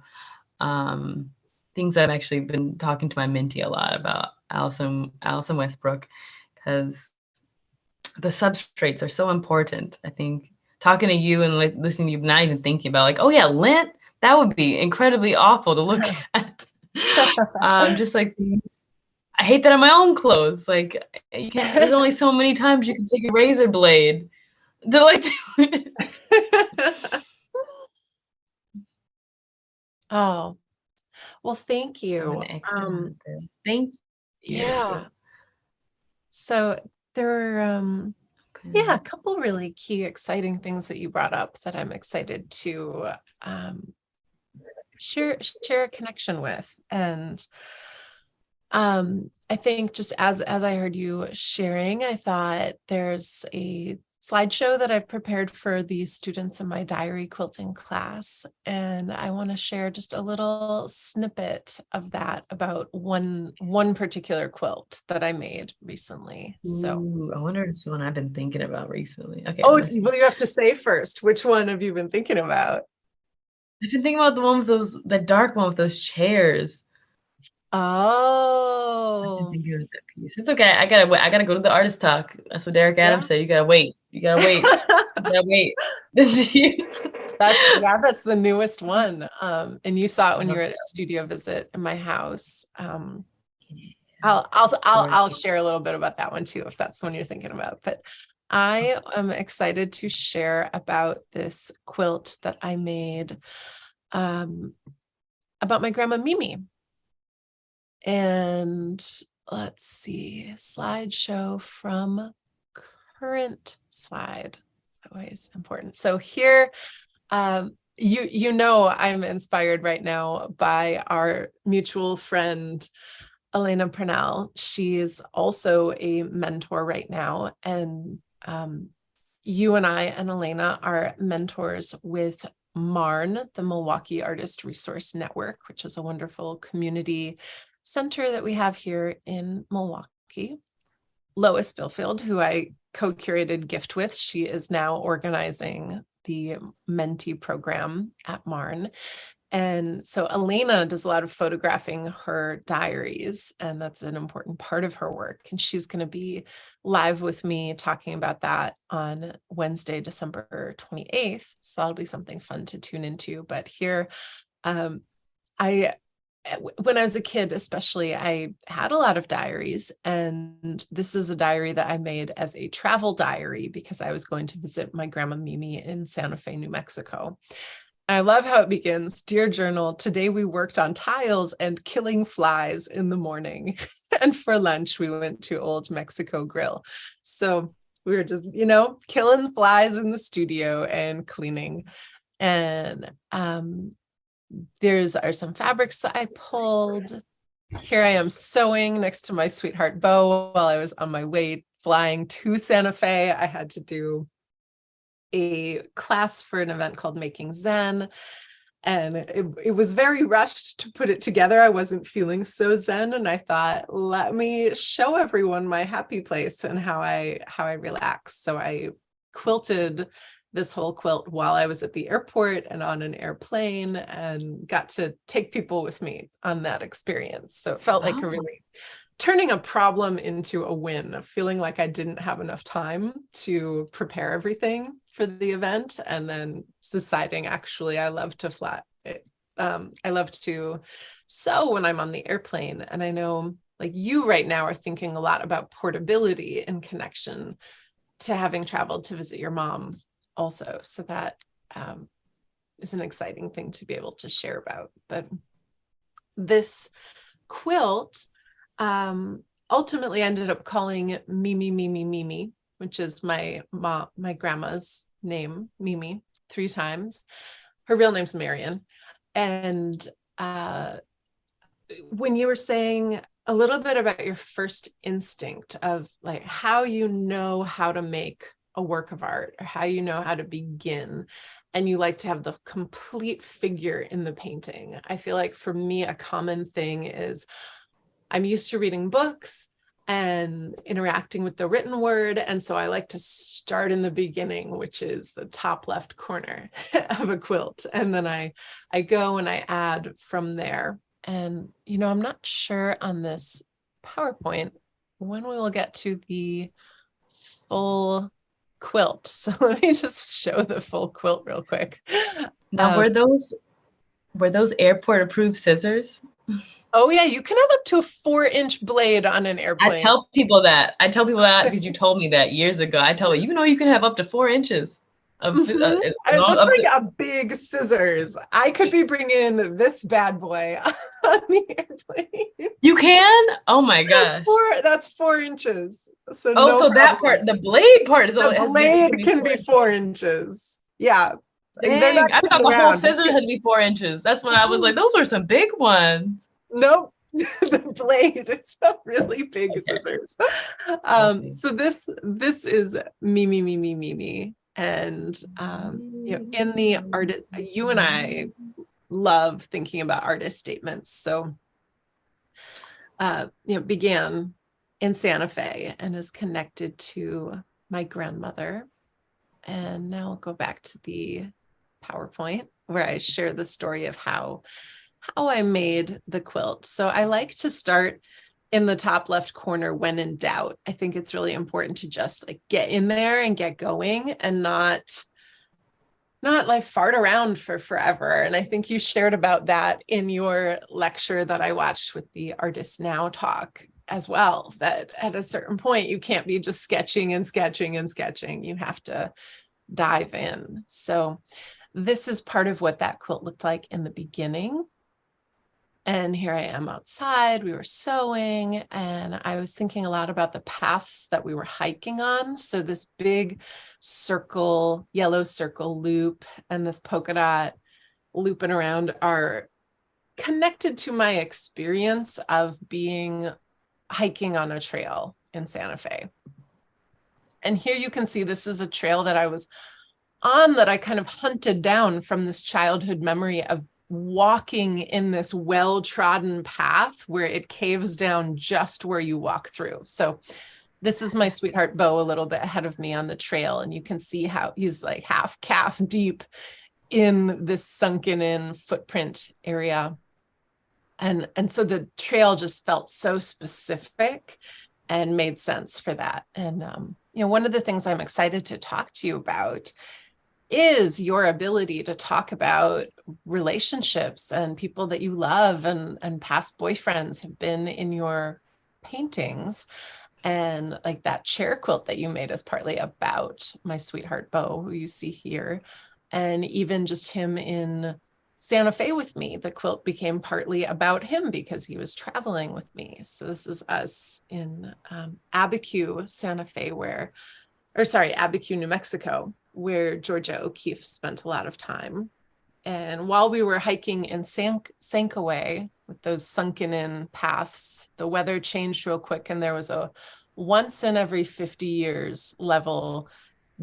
Things I've actually been talking to my mentee a lot about, Allison Westbrook, because the substrates are so important. I think talking to you and like listening to you, not even thinking about like, oh yeah, lint, that would be incredibly awful to look at. Just like I hate that on my own clothes. Like you can't. There's only so many times you can take a razor blade to like do it. Oh, well, thank I'm you. an expert at this. Thank you. Yeah. So there are yeah, a couple really key exciting things that you brought up that I'm excited to share a connection with. And I think just as I heard you sharing, I thought there's a slideshow that I've prepared for the students in my diary quilting class, and I want to share just a little snippet of that about one particular quilt that I made recently. So, Ooh, I wonder if it's the one I've been thinking about recently. Okay, oh, well, you have to say first, which one have you been thinking about? I've been thinking about the one with the dark one with those chairs. I've been Oh. thinking of that piece. It's okay. I gotta wait. I gotta go to the artist talk. That's what Derek Yeah. Adams said. You gotta wait. You gotta wait. You gotta wait. That's the newest one. And you saw it when you were at a studio visit in my house. I'll share a little bit about that one too, if that's the one you're thinking about. But I am excited to share about this quilt that I made about my grandma Mimi. And let's see, slideshow from current slide. Always important. So here, you know, I'm inspired right now by our mutual friend, Elena Purnell. She's also a mentor right now. And you and I and Elena are mentors with MARN, the Milwaukee Artist Resource Network, which is a wonderful community center that we have here in Milwaukee. Lois Billfield, who I co-curated Gift with, she is now organizing the mentee program at Marn. And so Elena does a lot of photographing her diaries, and that's an important part of her work. And she's going to be live with me talking about that on Wednesday, December 28th. So that'll be something fun to tune into. But here, when I was a kid, especially, I had a lot of diaries, and this is a diary that I made as a travel diary because I was going to visit my grandma Mimi in Santa Fe, New Mexico. I love how it begins. Dear journal, today we worked on tiles and killing flies in the morning. And for lunch, we went to Old Mexico Grill. So we were just, killing flies in the studio and cleaning. And there's are some fabrics that I pulled. Here I am sewing next to my sweetheart Bo while I was on my way flying to Santa Fe. I had to do a class for an event called Making Zen, and it was very rushed to put it together. I wasn't feeling so zen, and I thought, let me show everyone my happy place and how I relax. So I quilted this whole quilt while I was at the airport and on an airplane, and got to take people with me on that experience. So it felt like a really turning a problem into a win, feeling like I didn't have enough time to prepare everything for the event, and then deciding, actually, I love to I love to sew when I'm on the airplane. And I know, like, you right now are thinking a lot about portability in connection to having traveled to visit your mom also. So that is an exciting thing to be able to share about. But this quilt ultimately ended up calling Mimi, which is my grandma's name, Mimi, 3 times. Her real name's Marion. And when you were saying a little bit about your first instinct of like how you know how to make a work of art, or how you know how to begin, and you like to have the complete figure in the painting. I feel like for me, a common thing is I'm used to reading books and interacting with the written word. And so I like to start in the beginning, which is the top left corner of a quilt. And then I go and I add from there. And, I'm not sure on this PowerPoint when we will get to the full quilt. So let me just show the full quilt real quick. Now, were those airport approved scissors? Oh yeah, you can have up to a 4-inch blade on an airplane. I tell people that because you told me that years ago. I tell you, you can have up to 4 inches. That's like a big scissors. I could be bringing this bad boy on the airplane. You can? Oh my gosh. That's 4 inches. So that part, the blade part is the blade can be 4 inches. Yeah. Dang, I thought the whole scissors had to be 4 inches. That's when I was like, those were some big ones. Nope. The blade, it's a really big scissors. So this is Mimi. And in the art, you and I love thinking about artist statements. So began in Santa Fe and is connected to my grandmother. And now I'll go back to the PowerPoint where I share the story of how I made the quilt. So I like to start in the top left corner when in doubt. I think it's really important to just like get in there and get going, and not like fart around for forever. And I think you shared about that in your lecture that I watched with the Artist Now talk as well, that at a certain point you can't be just sketching and sketching and sketching. You have to dive in. So this is part of what that quilt looked like in the beginning. And here I am outside, we were sewing, and I was thinking a lot about the paths that we were hiking on. So this big circle, yellow circle loop, and this polka dot looping around are connected to my experience of hiking on a trail in Santa Fe. And here you can see this is a trail that I was on, that I kind of hunted down from this childhood memory of walking in this well-trodden path where it caves down just where you walk through. So This is my sweetheart Beau a little bit ahead of me on the trail, and you can see how he's like half calf deep in this sunken in footprint area. And so the trail just felt so specific and made sense for that. And one of the things I'm excited to talk to you about is your ability to talk about relationships and people that you love, and past boyfriends have been in your paintings. And like that chair quilt that you made is partly about my sweetheart Beau, who you see here. And even just him in Santa Fe with me, the quilt became partly about him because he was traveling with me. So this is us in Abiquiu, Santa Fe, Abiquiu, New Mexico, where Georgia O'Keeffe spent a lot of time. And while we were hiking in Sankaway with those sunken in paths, the weather changed real quick, and there was a once in every 50 years level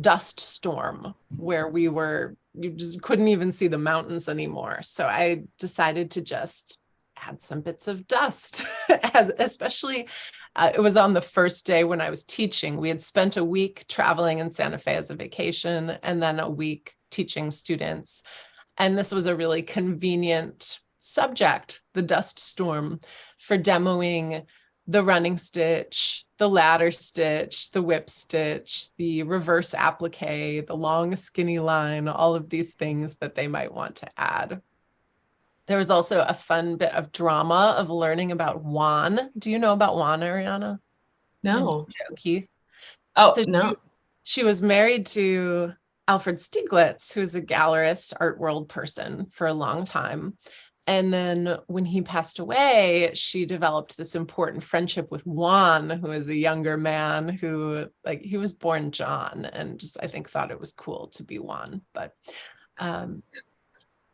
dust storm where you just couldn't even see the mountains anymore. So I decided to just add some bits of dust, especially it was on the first day when I was teaching. We had spent a week traveling in Santa Fe as a vacation, and then a week teaching students. And this was a really convenient subject, the dust storm, for demoing the running stitch, the ladder stitch, the whip stitch, the reverse applique, the long skinny line, all of these things that they might want to add. There was also a fun bit of drama of learning about Juan. Do you know about Juan, Ariana? No. And O'Keeffe? Oh, So no. she was married to Alfred Stieglitz, who's a gallerist, art world person for a long time. And then when he passed away, she developed this important friendship with Juan, who is a younger man who, like, he was born John, and just, I think, thought it was cool to be Juan. But so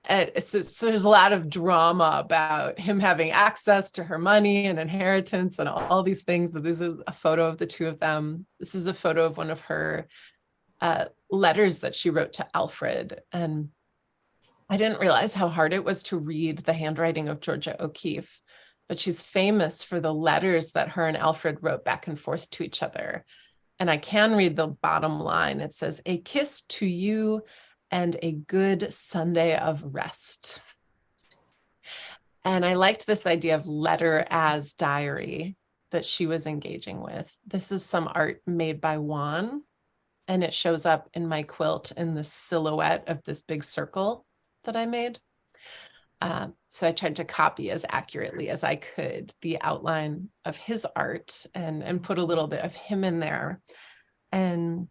there's a lot of drama about him having access to her money and inheritance and all these things. But this is a photo of the two of them. This is a photo of one of her letters that she wrote to Alfred. And I didn't realize how hard it was to read the handwriting of Georgia O'Keeffe, but she's famous for the letters that her and Alfred wrote back and forth to each other. And I can read the bottom line. It says, "A kiss to you and a good Sunday of rest." And I liked this idea of letter as diary that she was engaging with. This is some art made by Juan, and it shows up in my quilt in the silhouette of this big circle that I made. So I tried to copy as accurately as I could the outline of his art and put a little bit of him in there. And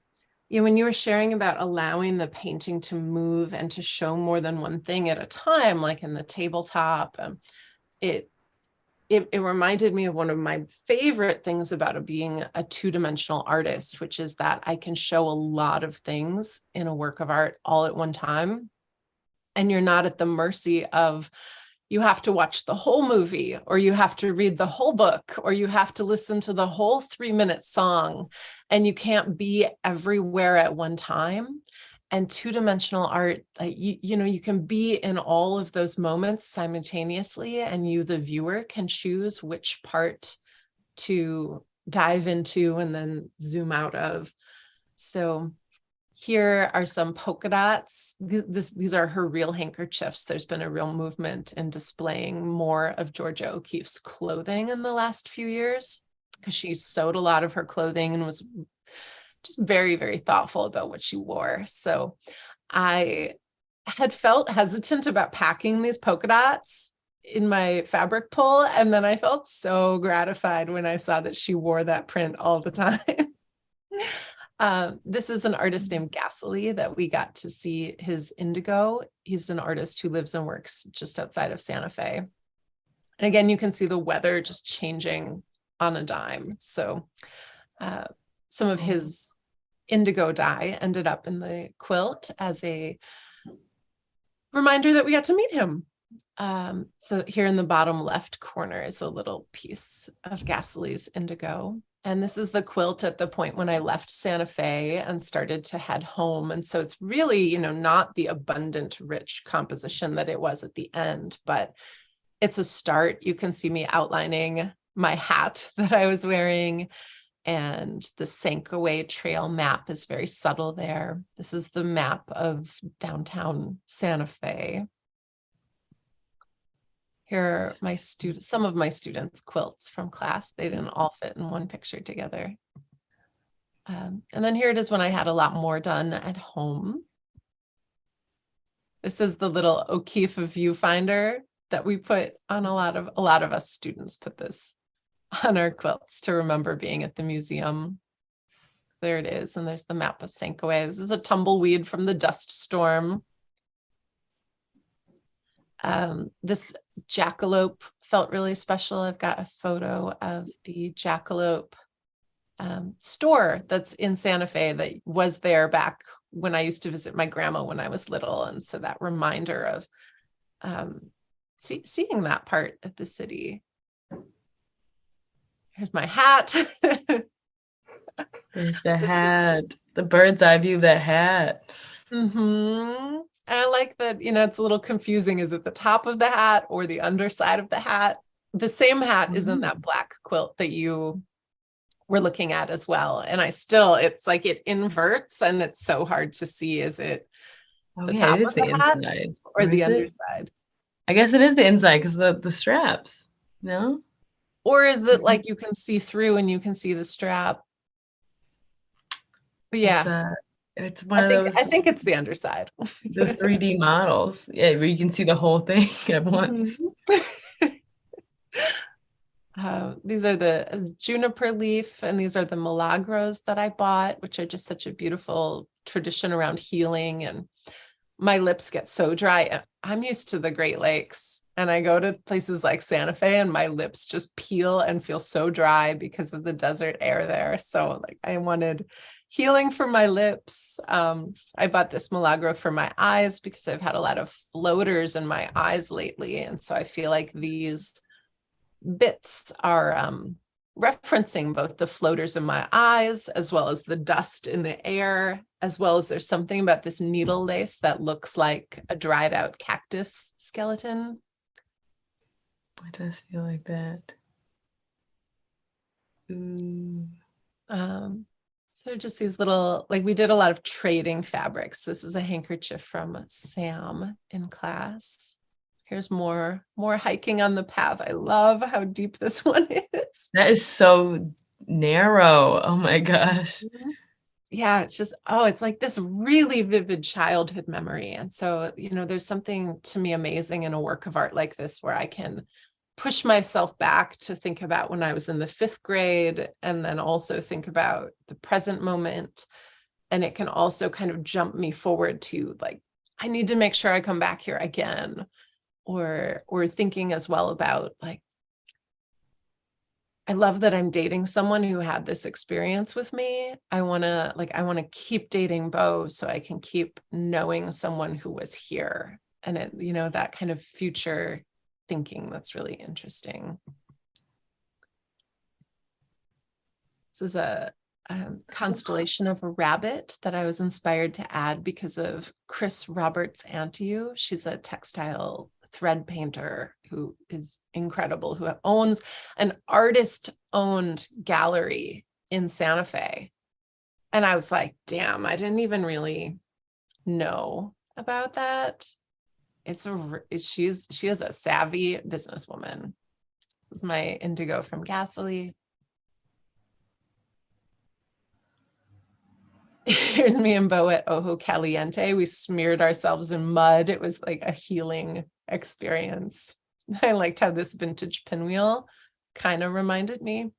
when you were sharing about allowing the painting to move and to show more than one thing at a time, like in the tabletop, it reminded me of one of my favorite things about being a two-dimensional artist, which is that I can show a lot of things in a work of art all at one time. And you're not at the mercy of, you have to watch the whole movie, or you have to read the whole book, or you have to listen to the whole 3-minute song, and you can't be everywhere at one time. And two-dimensional art, you can be in all of those moments simultaneously, and you, the viewer, can choose which part to dive into and then zoom out of. So here are some polka dots. These are her real handkerchiefs. There's been a real movement in displaying more of Georgia O'Keeffe's clothing in the last few years, because she sewed a lot of her clothing and was just very, very thoughtful about what she wore. So I had felt hesitant about packing these polka dots in my fabric pull, and then I felt so gratified when I saw that she wore that print all the time. This is an artist named Gasoly that we got to see his indigo. He's an artist who lives and works just outside of Santa Fe. And again, you can see the weather just changing on a dime. So some of his indigo dye ended up in the quilt as a reminder that we got to meet him. So here in the bottom left corner is a little piece of Gasoly's indigo. And this is the quilt at the point when I left Santa Fe and started to head home. And so it's really, not the abundant, rich composition that it was at the end, but it's a start. You can see me outlining my hat that I was wearing. And the Sankaway Trail map is very subtle there. This is the map of downtown Santa Fe. Here are my students, some of my students' quilts from class. They didn't all fit in one picture together. And then here it is when I had a lot more done at home. This is the little O'Keeffe viewfinder that we put on a lot of us students put this on our quilts to remember being at the museum. There it is. And there's the map of Sankaway. This is a tumbleweed from the dust storm. This jackalope felt really special. I've got a photo of the jackalope store that's in Santa Fe that was there back when I used to visit my grandma when I was little. And so that reminder of seeing that part of the city. Here's my hat. There's the hat, the bird's eye view of that hat. And I like that, it's a little confusing. Is it the top of the hat or the underside of the hat? The same hat is in that black quilt that you were looking at as well. And it's like it inverts and it's so hard to see. Is it the top of the hat inside or the underside? I guess it is the inside because the straps, no? Or is it like you can see through and you can see the strap? But yeah, it's one of those. I think it's the underside. Those 3D models, yeah, where you can see the whole thing at once. These are the juniper leaf, and these are the milagros that I bought, which are just such a beautiful tradition around healing. And my lips get so dry. I'm used to the Great Lakes, and I go to places like Santa Fe and my lips just peel and feel so dry because of the desert air there. So like I wanted healing for my lips. I bought this milagro for my eyes because I've had a lot of floaters in my eyes lately. And so I feel like these bits are referencing both the floaters in my eyes as well as the dust in the air, as well as there's something about this needle lace that looks like a dried out cactus skeleton. It does feel like that. So just these little, like we did a lot of trading fabrics. This is a handkerchief from Sam in class. Here's more hiking on the path. I love how deep this one is. That is so narrow. Oh my gosh. Yeah, it's just, it's like this really vivid childhood memory. And so, there's something to me amazing in a work of art like this where I can push myself back to think about when I was in the 5th grade and then also think about the present moment. And it can also kind of jump me forward to like, I need to make sure I come back here again. Or thinking as well about like, I love that I'm dating someone who had this experience with me. I want to keep dating Bo so I can keep knowing someone who was here. And it, that kind of future thinking that's really interesting. This is a constellation of a rabbit that I was inspired to add because of Chris Roberts Antiu. She's a textile thread painter who is incredible, who owns an artist-owned gallery in Santa Fe. And I was like, damn, I didn't even really know about that. She is a savvy businesswoman. This is my indigo from Gasoline. Here's me and Bo at Ojo Caliente. We smeared ourselves in mud. It was like a healing experience. I liked how this vintage pinwheel kind of reminded me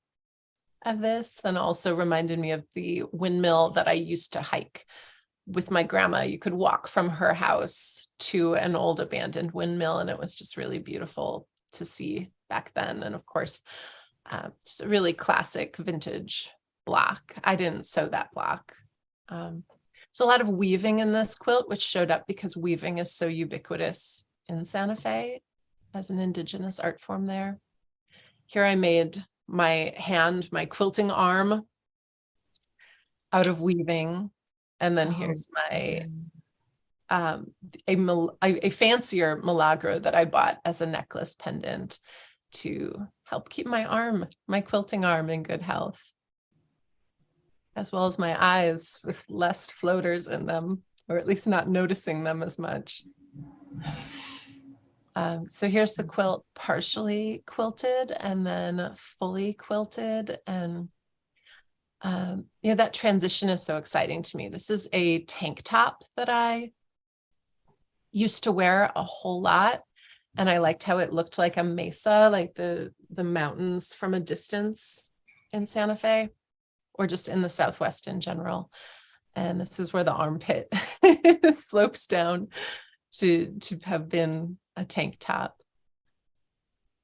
of this and also reminded me of the windmill that I used to hike with my grandma. You could walk from her house to an old abandoned windmill, and it was just really beautiful to see back then. And of course, just a really classic vintage block. I didn't sew that block. So a lot of weaving in this quilt, which showed up because weaving is so ubiquitous in Santa Fe as an indigenous art form there. Here I made my quilting arm out of weaving. And then here's my a fancier milagro that I bought as a necklace pendant to help keep my quilting arm in good health. as well as my eyes with less floaters in them, or at least not noticing them as much. So here's the quilt partially quilted and then fully quilted. And that transition is so exciting to me. This is a tank top that I used to wear a whole lot. And I liked how it looked like a mesa, like the mountains from a distance in Santa Fe, or just in the Southwest in general. And this is where the armpit slopes down to have been a tank top.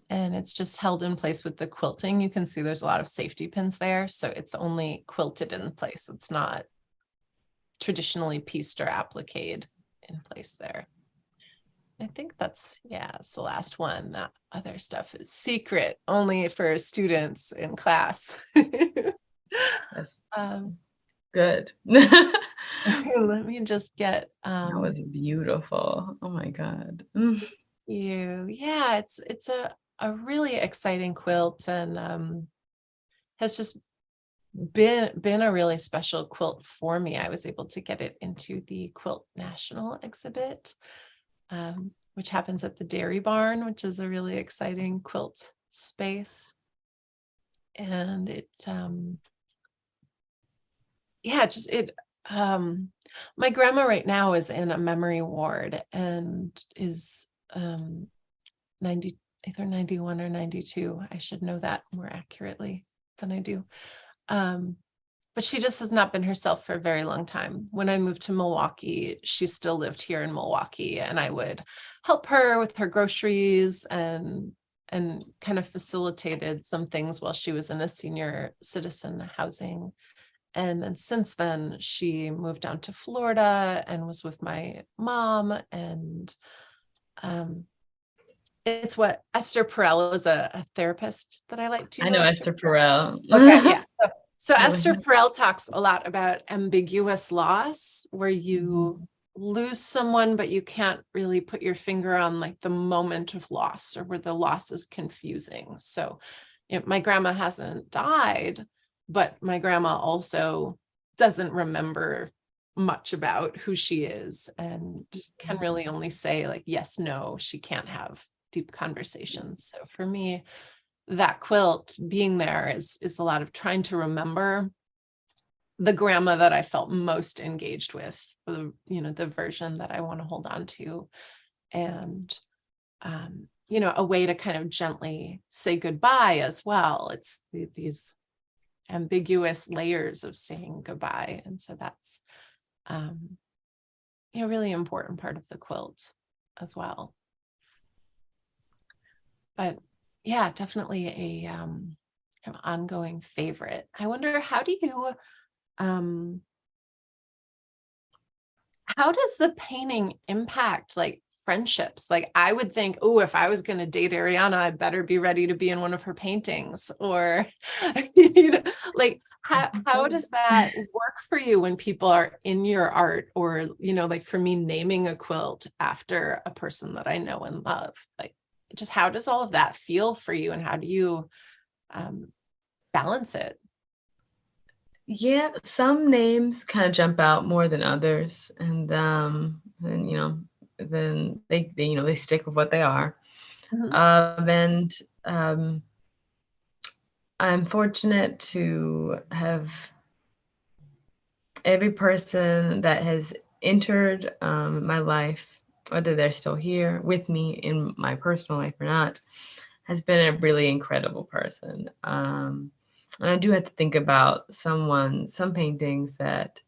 And it's just held in place with the quilting. You can see there's a lot of safety pins there. So it's only quilted in place. It's not traditionally pieced or appliqued in place there. I think it's the last one. That other stuff is secret, only for students in class. That's good. Let me just get that was beautiful. Oh my God. Yeah, it's a really exciting quilt, and has just been a really special quilt for me. I was able to get it into the Quilt National exhibit, which happens at the Dairy Barn, which is a really exciting quilt space. And my grandma right now is in a memory ward and is 90, either 91 or 92. I should know that more accurately than I do. But she just has not been herself for a very long time. When I moved to Milwaukee, she still lived here in Milwaukee, and I would help her with her groceries and kind of facilitated some things while she was in a senior citizen housing. And then since then, she moved down to Florida and was with my mom. And it's what Esther Perel is a therapist that I like to. I know Esther Perel. Okay, yeah. So Esther Perel talks a lot about ambiguous loss, where you lose someone, but you can't really put your finger on like the moment of loss, or where the loss is confusing. So my grandma hasn't died, but my grandma also doesn't remember much about who she is and can really only say like yes, no. She can't have deep conversations. So for me, that quilt being there is a lot of trying to remember the grandma that I felt most engaged with, the version that I want to hold on to, and a way to kind of gently say goodbye as well. It's these ambiguous layers of saying goodbye, and so that's a really important part of the quilt as well. But yeah, definitely a kind of ongoing favorite. I wonder, how does the painting impact like friendships? Like I would think, oh, if I was going to date Ariana, I better be ready to be in one of her paintings. Or, like how does that work for you when people are in your art? Or, like for me, naming a quilt after a person that I know and love, like just how does all of that feel for you, and how do you balance it? Yeah, some names kind of jump out more than others, and then they stick with what they are. And I'm fortunate to have every person that has entered my life, whether they're still here with me in my personal life or not, has been a really incredible person. And I do have to think about some paintings that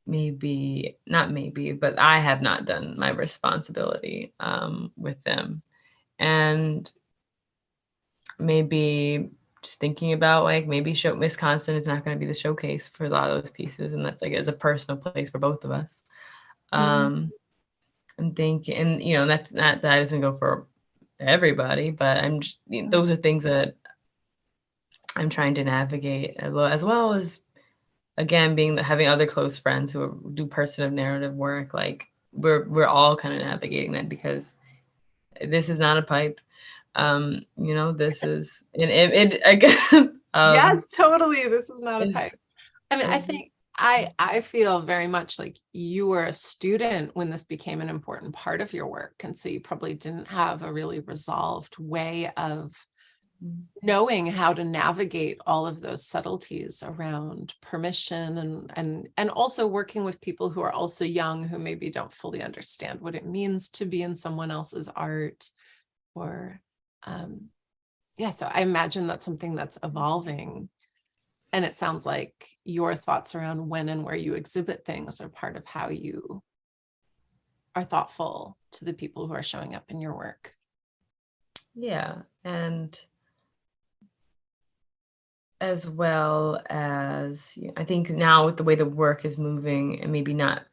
but I have not done my responsibility with them. And maybe just thinking about like maybe Wisconsin is not going to be the showcase for a lot of those pieces. And that's like, it's a personal place for both of us. I'm thinking, and that's not, that doesn't go for everybody, but I'm just, those are things that I'm trying to navigate as well as, again, having other close friends who do personal narrative work. Like we're all kind of navigating that, because this is not a pipe. This is it again. Yes, totally. This is not a pipe. I mean, I think I feel very much like you were a student when this became an important part of your work. And so you probably didn't have a really resolved way of knowing how to navigate all of those subtleties around permission and also working with people who are also young, who maybe don't fully understand what it means to be in someone else's art. Or yeah, so I imagine that's something that's evolving. And it sounds like your thoughts around when and where you exhibit things are part of how you are thoughtful to the people who are showing up in your work. Yeah, and as well as, I think now with the way the work is moving and maybe not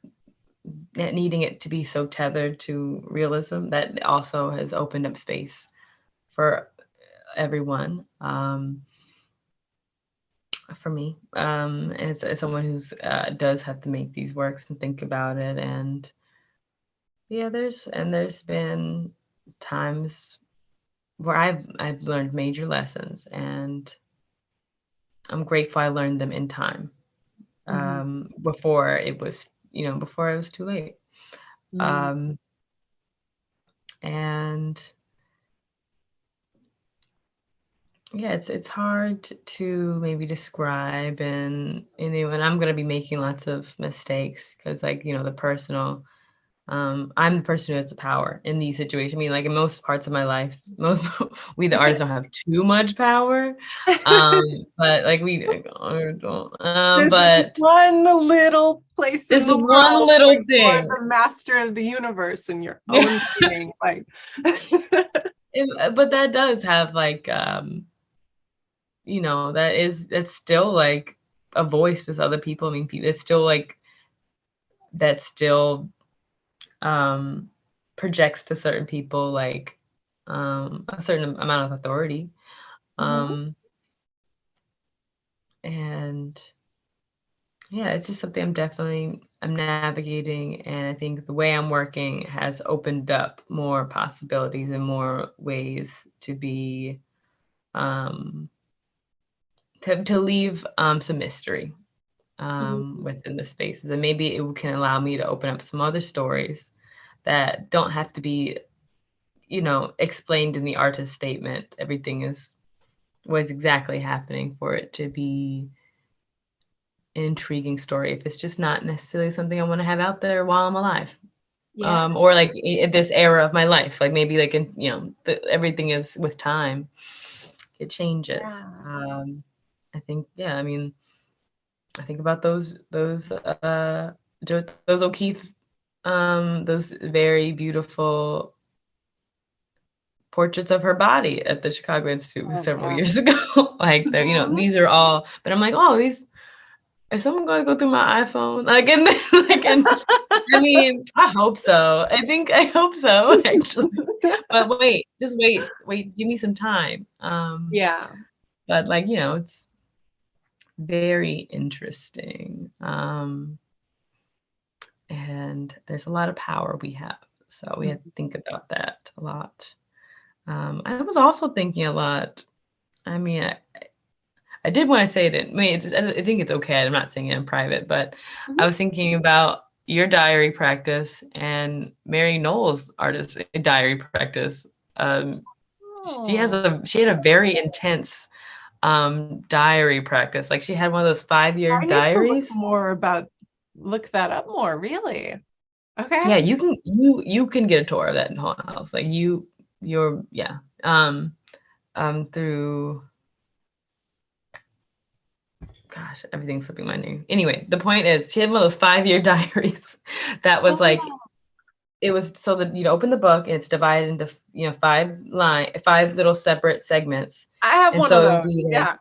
needing it to be so tethered to realism, that also has opened up space for everyone. For me, as someone who's does have to make these works and think about it, and yeah, there's been times where I've learned major lessons, and I'm grateful I learned them in time, Mm-hmm. before it was, before it was too late. Mm-hmm. Um, and yeah, it's hard to maybe describe, and and I'm gonna be making lots of mistakes because, like, the personal. I'm the person who has the power in these situations. I mean, like in most parts of my life, most we the artists don't have too much power, but like we don't. There's this But one little place in this the one world where little you're thing. the master of the universe in your own being. Like, But that does have like, that's still like a voice to other people. I mean, it's still like that still um projects to certain people like a certain amount of authority. mhm. Um and yeah, it's just something I'm navigating, and I think the way I'm working has opened up more possibilities and more ways to be um to leave some mystery Mhm. within the spaces, and maybe it can allow me to open up some other stories that don't have to be, explained in the artist statement. Everything is what's exactly happening for it to be an intriguing story, if it's just not necessarily something I want to have out there while I'm alive. Yeah. Or like in this era of my life, like maybe like in, everything is with time, it changes. Yeah. I think, yeah, I mean, I think about those O'Keeffe, those very beautiful portraits of her body at the Chicago Institute Oh, several yeah. years ago. Like, Mhm. these are all, but I'm like, oh, these, is someone going to go through my iPhone? Like, and then, like, and I mean, I hope so. I hope so, actually. But wait, just wait, give me some time. Yeah. But like, it's very interesting. And there's a lot of power we have. So we have to think about that a lot. I was also thinking a lot. I mean, I did want to say that. I mean, I think it's okay. I'm not saying it in private, but I Mhm. was thinking about your diary practice and Mary Knowles' artist diary practice. Um, Oh, she had a very intense diary practice. Like she had one of those 5-year I need to diaries. look that up more, really. Okay. Yeah, you can get a tour of that in whole house. Like you're yeah. Through, gosh, everything's slipping my name. Anyway, the point is she had one of those 5-year diaries that was like, Oh, it was so that you'd open the book and it's divided into, 5 little separate segments. I have And one of so it would those. be like, Yeah.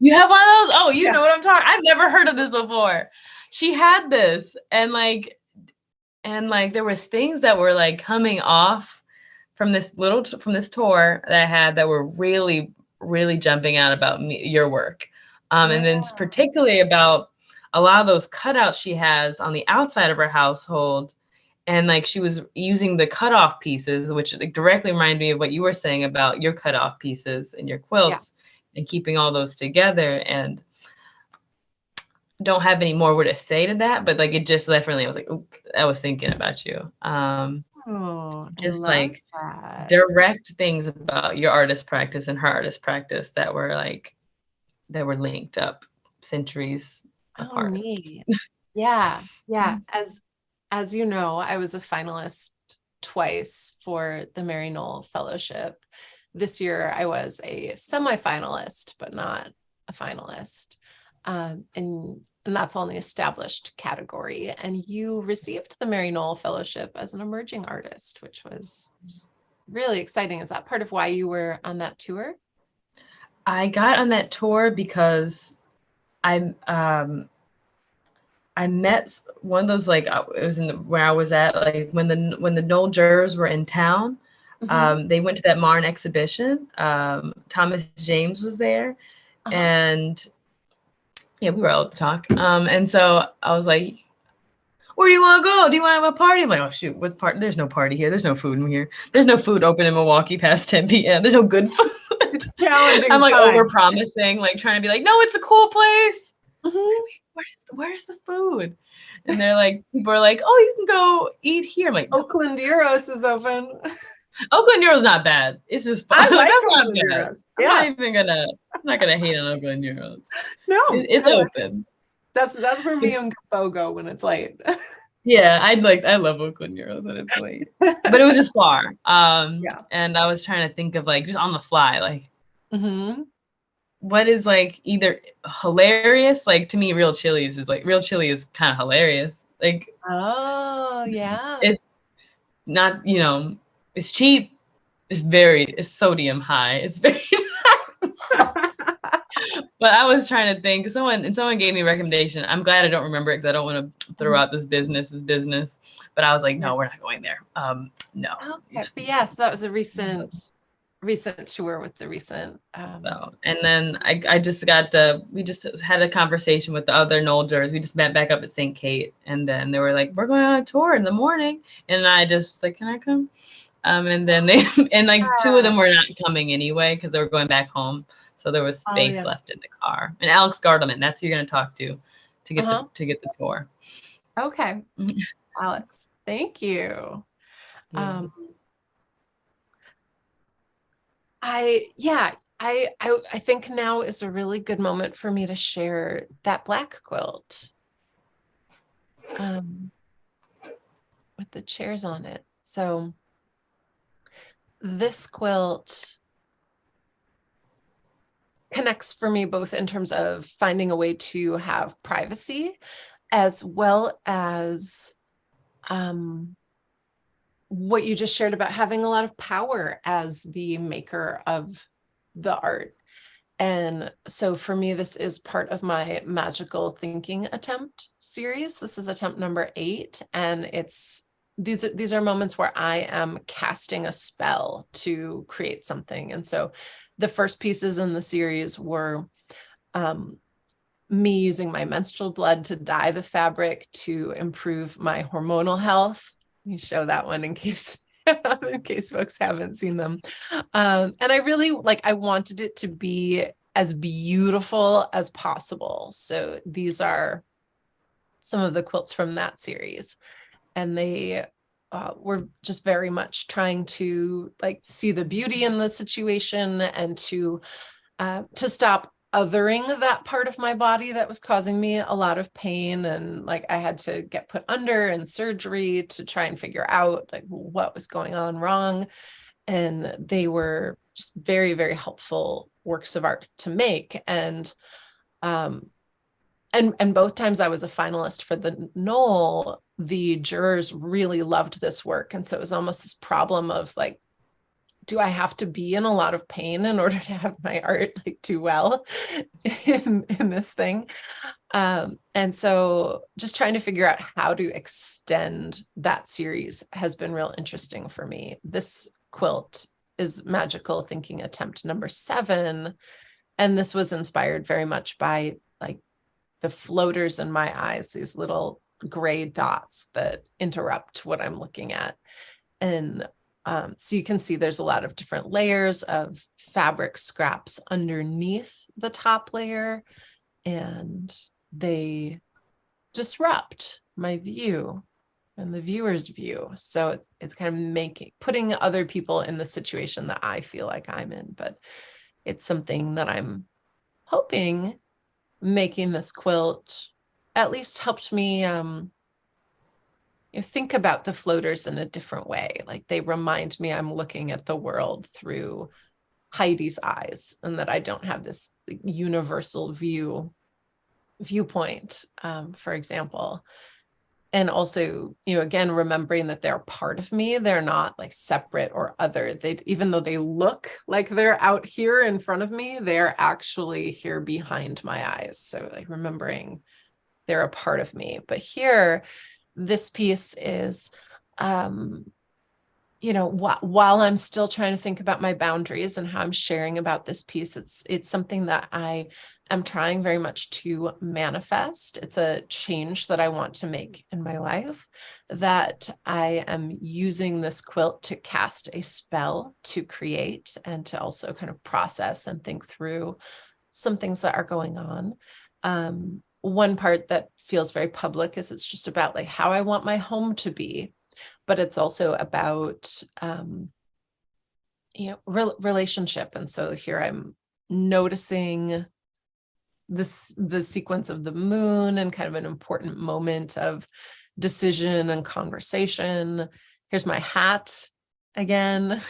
you have one of those? Oh, you Yeah. know what I'm talking. I've never heard of this before. She had this, and like there was things that were like coming off from this tour that I had that were really, really jumping out about your work. Yeah. And then particularly about a lot of those cutouts she has on the outside of her household. And like she was using the cutoff pieces, which like directly reminded me of what you were saying about your cutoff pieces and your Yeah. quilts and keeping all those together. And don't have any more to say to that, but like it just definitely, I was like, "Oop, I was thinking about you." Oh, I Just love like that. direct things about your artist practice and her artist practice that were linked up centuries Oh, apart. neat. Yeah, yeah. As you know, I was a finalist twice for the Mary Knoll Fellowship. This year I was a semi-finalist, but not a finalist. And that's on the established category. And you received the Mary Knoll Fellowship as an emerging artist, which was just really exciting. Is that part of why you were on that tour? I got on that tour because I I met one of those, like, it was where I was at, like when the Knoll jurors were in town. Mm-hmm. They went to that Marne exhibition. Thomas James was there, Uh-huh. and yeah, we were able to talk. And so I was like, "Where do you want to go? Do you want to have a party?" I'm like, "Oh shoot, what's party? There's no party here. There's no food in here. There's no food open in Milwaukee past 10 p.m. There's no good food." It's I'm challenging like over time. promising, like trying to be like, "No, it's a cool place. Mhm. Where's the food?" And they're like, people are like, "Oh, you can go eat here." I'm like, "No, Oakland Euros is open. Oakland Euro's not bad. It's just fun. I Like, like that's not Oakland bad. Euros. Yeah. I'm not gonna hate on Oakland Euros. No, It's I like open. that's where me and Bo go when it's late. Yeah, I love Oakland Euros when it's late. But it was just far. Yeah. And I was trying to think of like just on the fly, like Hmm. what is like either hilarious, like to me, real chili is kind of hilarious. Like Oh, yeah. it's not, it's cheap, it's sodium high. It's very but I was trying to think. Someone gave me a recommendation. I'm glad I don't remember it because I don't want to throw out this business as business. But I was like, Yeah. no, we're not going there. No. Okay. But yes, that was a recent tour with the recent So, and then I just we just had a conversation with the other Nolders. We just met back up at St. Kate, and then they were like, "We're going on a tour in the morning," and I just was like, "Can I come?" And then and like two of them were not coming anyway because they were going back home, so there was oh space yeah. left in the car. And Alex Gardelman, that's who you're going to talk to get Uh-huh. the tour. Okay. Alex, thank you. Yeah. Um I yeah, I think now is a really good moment for me to share that black quilt um, with the chairs on it. So this quilt connects for me both in terms of finding a way to have privacy as well as what you just shared about having a lot of power as the maker of the art. And so for me, this is part of my magical thinking attempt series. This is attempt number 8. And these are moments where I am casting a spell to create something. And so the first pieces in the series were me using my menstrual blood to dye the fabric to improve my hormonal health. Let me show that one in case folks haven't seen them. And I really I wanted it to be as beautiful as possible. So these are some of the quilts from that series. And they were just very much trying to see the beauty in the situation and to stop othering that part of my body that was causing me a lot of pain. And I had to get put under in surgery to try and figure out what was going on wrong. And they were just very, very helpful works of art to make. Um, and both times I was a finalist for the Knoll, the jurors really loved this work. And so it was almost this problem of do I have to be in a lot of pain in order to have my art do well in this thing? And so just trying to figure out how to extend that series has been real interesting for me. This quilt is Magical Thinking Attempt number 7. And this was inspired very much by the floaters in my eyes, these little gray dots that interrupt what I'm looking at. And so you can see there's a lot of different layers of fabric scraps underneath the top layer. And they disrupt my view and the viewer's view. So it's kind of putting other people in the situation that I feel like I'm in, but it's something that I'm hoping making this quilt at least helped me think about the floaters in a different way. Like they remind me I'm looking at the world through Heidi's eyes, and that I don't have this universal viewpoint, for example. And also, again, remembering that they're part of me. They're not like separate or other. Even though they look like they're out here in front of me, they're actually here behind my eyes. So like remembering they're a part of me. But here, this piece is, while I'm still trying to think about my boundaries and how I'm sharing about this piece, it's something that I am trying very much to manifest. It's a change that I want to make in my life, that I am using this quilt to cast a spell to create and to also kind of process and think through some things that are going on. One part that feels very public is it's just about like how I want my home to be, but it's also about relationship. And so here I'm noticing the sequence of the moon and kind of an important moment of decision and conversation. Here's my hat again.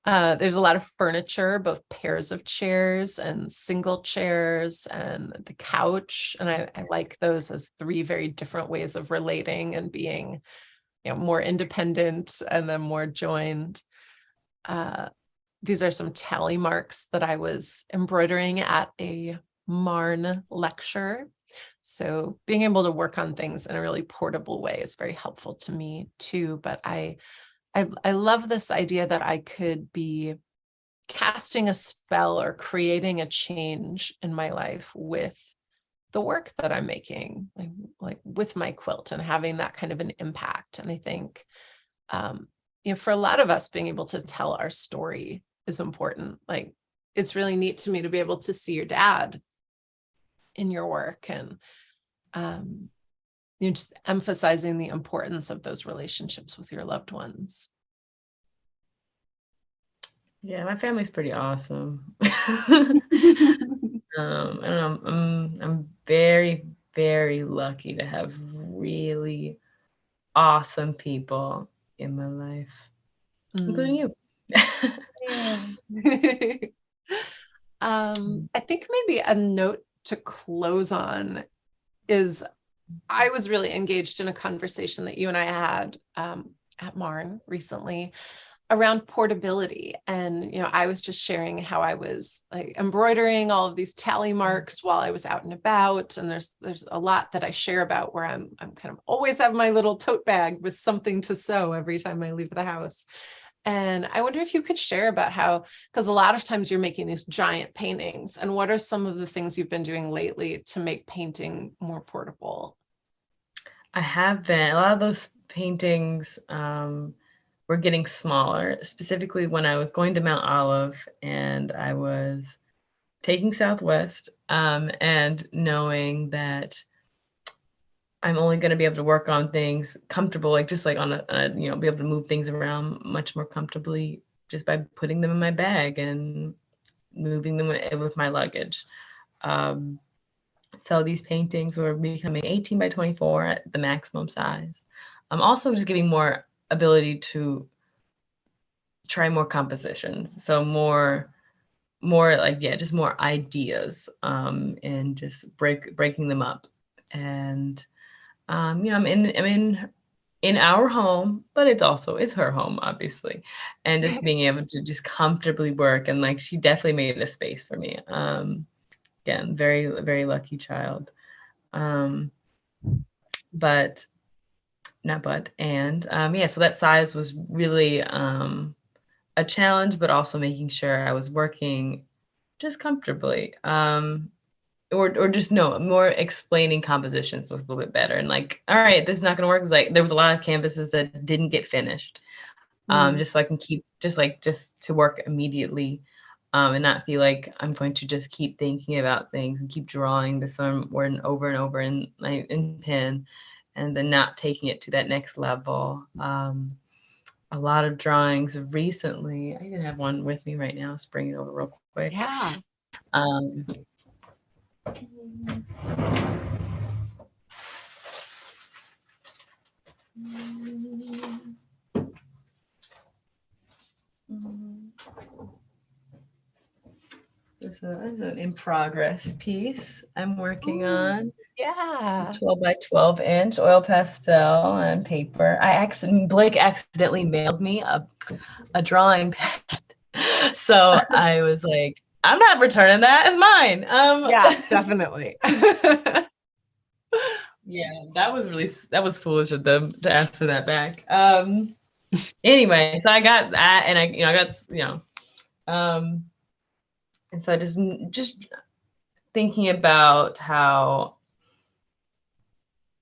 There's a lot of furniture, both pairs of chairs and single chairs and the couch. And I like those as three very different ways of relating and being, more independent and then more joined. These are some tally marks that I was embroidering at a Marn lecture. So being able to work on things in a really portable way is very helpful to me too. But I love this idea that I could be casting a spell or creating a change in my life with the work that I'm making, like with my quilt, and having that kind of an impact. And I think, for a lot of us, being able to tell our story is important. Like it's really neat to me to be able to see your dad in your work, and just emphasizing the importance of those relationships with your loved ones. Yeah, my family's pretty awesome. I don't know. I'm very, very lucky to have really awesome people in my life, including you. Yeah. I think maybe a note to close on is I was really engaged in a conversation that you and I had at Marn recently around portability. And, I was just sharing how I was like embroidering all of these tally marks while I was out and about. And there's a lot that I share about where I'm kind of always have my little tote bag with something to sew every time I leave the house. And I wonder if you could share about how, because a lot of times you're making these giant paintings, and what are some of the things you've been doing lately to make painting more portable? I have been. A lot of those paintings were getting smaller, specifically when I was going to Mount Olive and I was taking Southwest, and knowing that I'm only going to be able to work on things comfortable, like just like on a be able to move things around much more comfortably just by putting them in my bag and moving them with my luggage. So these paintings were becoming 18 by 24 at the maximum size. Also just giving more ability to try more compositions. So more like, just more ideas, and just breaking them up. And I'm in our home, but it's her home, obviously. And just being able to just comfortably work, and like she definitely made a space for me. Again, very, very lucky child. But not but and so that size was really a challenge, but also making sure I was working just comfortably. Or just no more explaining compositions was a little bit better, and like, all right, this is not gonna work. It was like there was a lot of canvases that didn't get finished. Just so I can keep just to work immediately. and not feel like I'm going to just keep thinking about things and keep drawing this word and over in pen, and then not taking it to that next level. A lot of drawings recently. I even have one with me right now. Let's bring it over real quick. Yeah. This is an in progress piece I'm working on. Yeah. 12 by 12 inch oil pastel and paper. Blake accidentally mailed me a drawing pad. So I was like, I'm not returning that. It's mine. Yeah, definitely. Yeah, that was foolish of them to ask for that back. Anyway, so I got that, and I got, and so I just thinking about how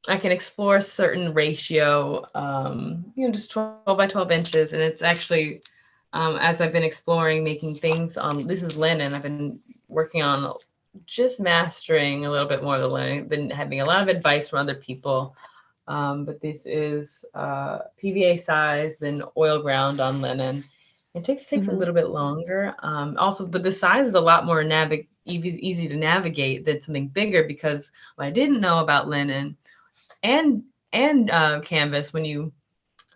I can explore a certain ratio, just 12 by 12 inches. And it's actually, as I've been exploring making things this is linen. I've been working on just mastering a little bit more of the linen. I've been having a lot of advice from other people. But this is PVA size, then oil ground on linen. It takes a little bit longer. Also, but the size is a lot more easy to navigate than something bigger, because what I didn't know about linen and canvas, when you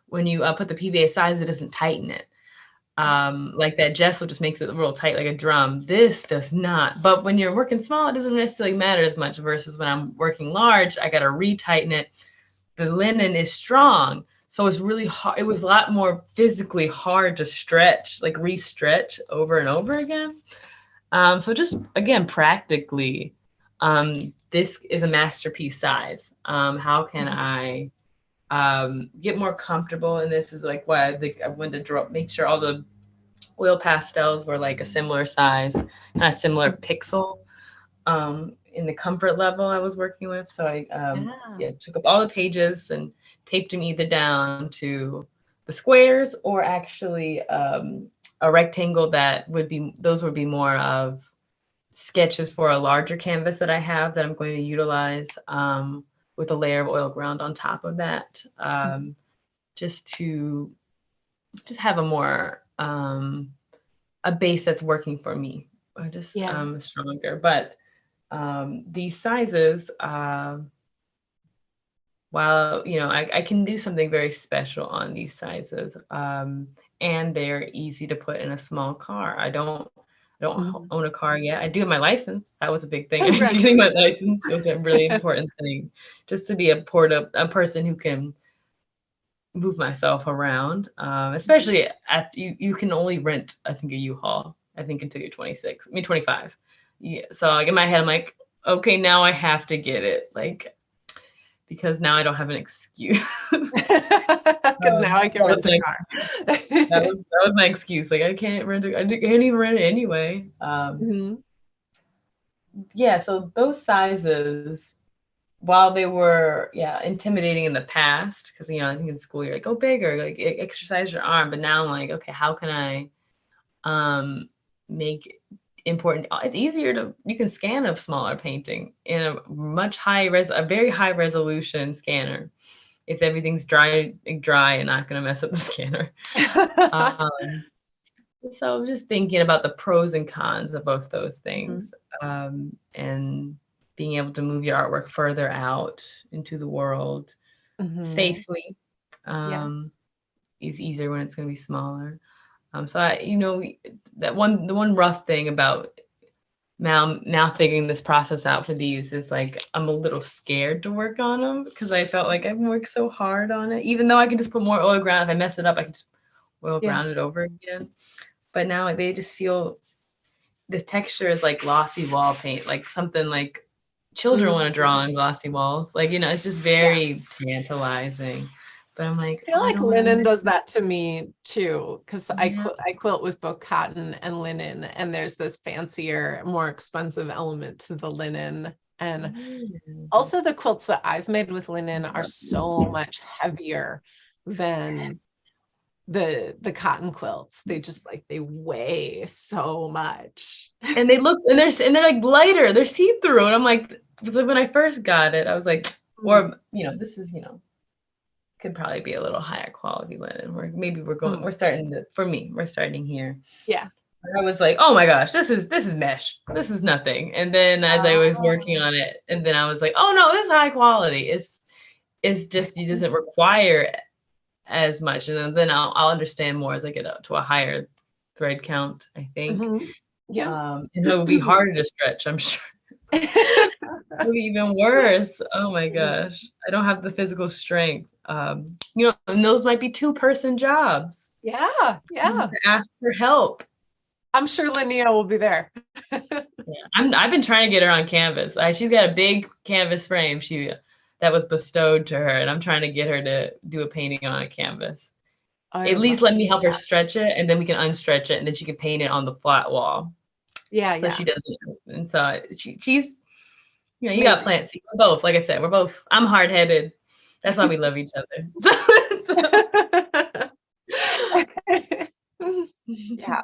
put the PVA size, it doesn't tighten it. Like that gesso just makes it real tight, like a drum. This does not. But when you're working small, it doesn't necessarily matter as much, versus when I'm working large, I got to retighten it. The linen is strong, so it's really hard. It was a lot more physically hard to stretch, like re-stretch over and over again. So just, again, practically, this is a masterpiece size. How can I get more comfortable? And this is like why I think I wanted to make sure all the oil pastels were like a similar size, kind of similar pixel in the comfort level I was working with. So I took up all the pages and taped them either down to the squares, or actually a rectangle would be more of sketches for a larger canvas that I have that I'm going to utilize with a layer of oil ground on top of that, just to have a more a base that's working for me, just stronger. But these sizes, while I can do something very special on these sizes, and they're easy to put in a small car. I don't own a car yet. I do have my license. That was a big thing. Getting my license was a really important thing, just to be a person who can move myself around. Especially you can only rent, I think, a U-Haul, I think, until you're 26. I mean 25. Yeah. So like in my head, I'm like, okay, now I have to get it, like, because now I don't have an excuse. Because now I can rent a car. That was my excuse. Like, I can't even rent it anyway. Yeah, so those sizes, while they were intimidating in the past, because I think in school you're like, go bigger, like exercise your arm. But now I'm like, okay, how can I make important? It's easier you can scan a smaller painting in a very high resolution scanner, if everything's dry and not going to mess up the scanner. So just thinking about the pros and cons of both those things, and being able to move your artwork further out into the world safely is easier when it's going to be smaller. So the one rough thing about now figuring this process out for these is, like, I'm a little scared to work on them, because I felt like I've worked so hard on it, even though I can just put more oil ground. If I mess it up, I can just oil ground it over again. But now they just feel, the texture is like glossy wall paint, like something like children want to draw on glossy walls. Like, it's just very tantalizing. But I'm like, I feel like linen does that to me too, because I quilt with both cotton and linen, and there's this fancier, more expensive element to the linen. And also the quilts that I've made with linen are so much heavier than the cotton quilts. They just like, they weigh so much. And they look, and they're like lighter, they're see-through. And I'm like, so when I first got it, I was like, or, this is, could probably be a little higher quality linen. We're starting to, for me, we're starting here. Yeah. I was like, oh my gosh, this is mesh. This is nothing. And then as I was working on it, and then I was like, oh no, this is high quality. It's just, it doesn't require as much. And then I'll understand more as I get up to a higher thread count, I think. Yeah. And it will be harder to stretch, I'm sure. It'll be even worse. Oh my gosh. I don't have the physical strength. And those might be 2-person jobs. Yeah. To ask for help. I'm sure Linnea will be there. I've been trying to get her on canvas. She's got a big canvas frame that was bestowed to her, and I'm trying to get her to do a painting on a canvas. At least let me help her stretch it, and then we can unstretch it, and then she can paint it on the flat wall. So she doesn't. And so she's, you got plants. We're both, like I said, I'm hard-headed. That's why we love each other. Yeah.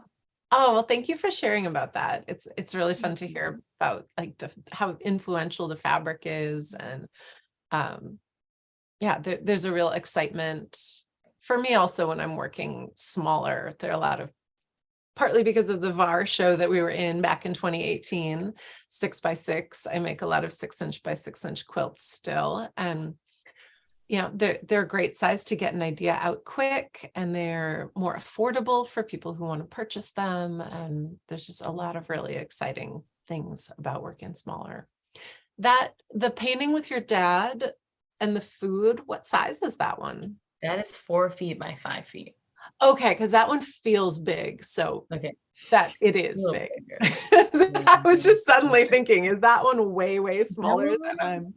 Oh, well, thank you for sharing about that. It's really fun to hear about like how influential the fabric is. And there's a real excitement for me also when I'm working smaller. There are a lot of, partly because of the VAR show that we were in back in 2018, 6x6. I make a lot of 6-inch by 6-inch quilts still. And they're a great size to get an idea out quick, and they're more affordable for people who want to purchase them. And there's just a lot of really exciting things about working smaller. The painting with your dad and the food, what size is that one? That is 4 feet by 5 feet. Okay, because that one feels big. So that it is big. I was just suddenly thinking, is that one way smaller than I'm?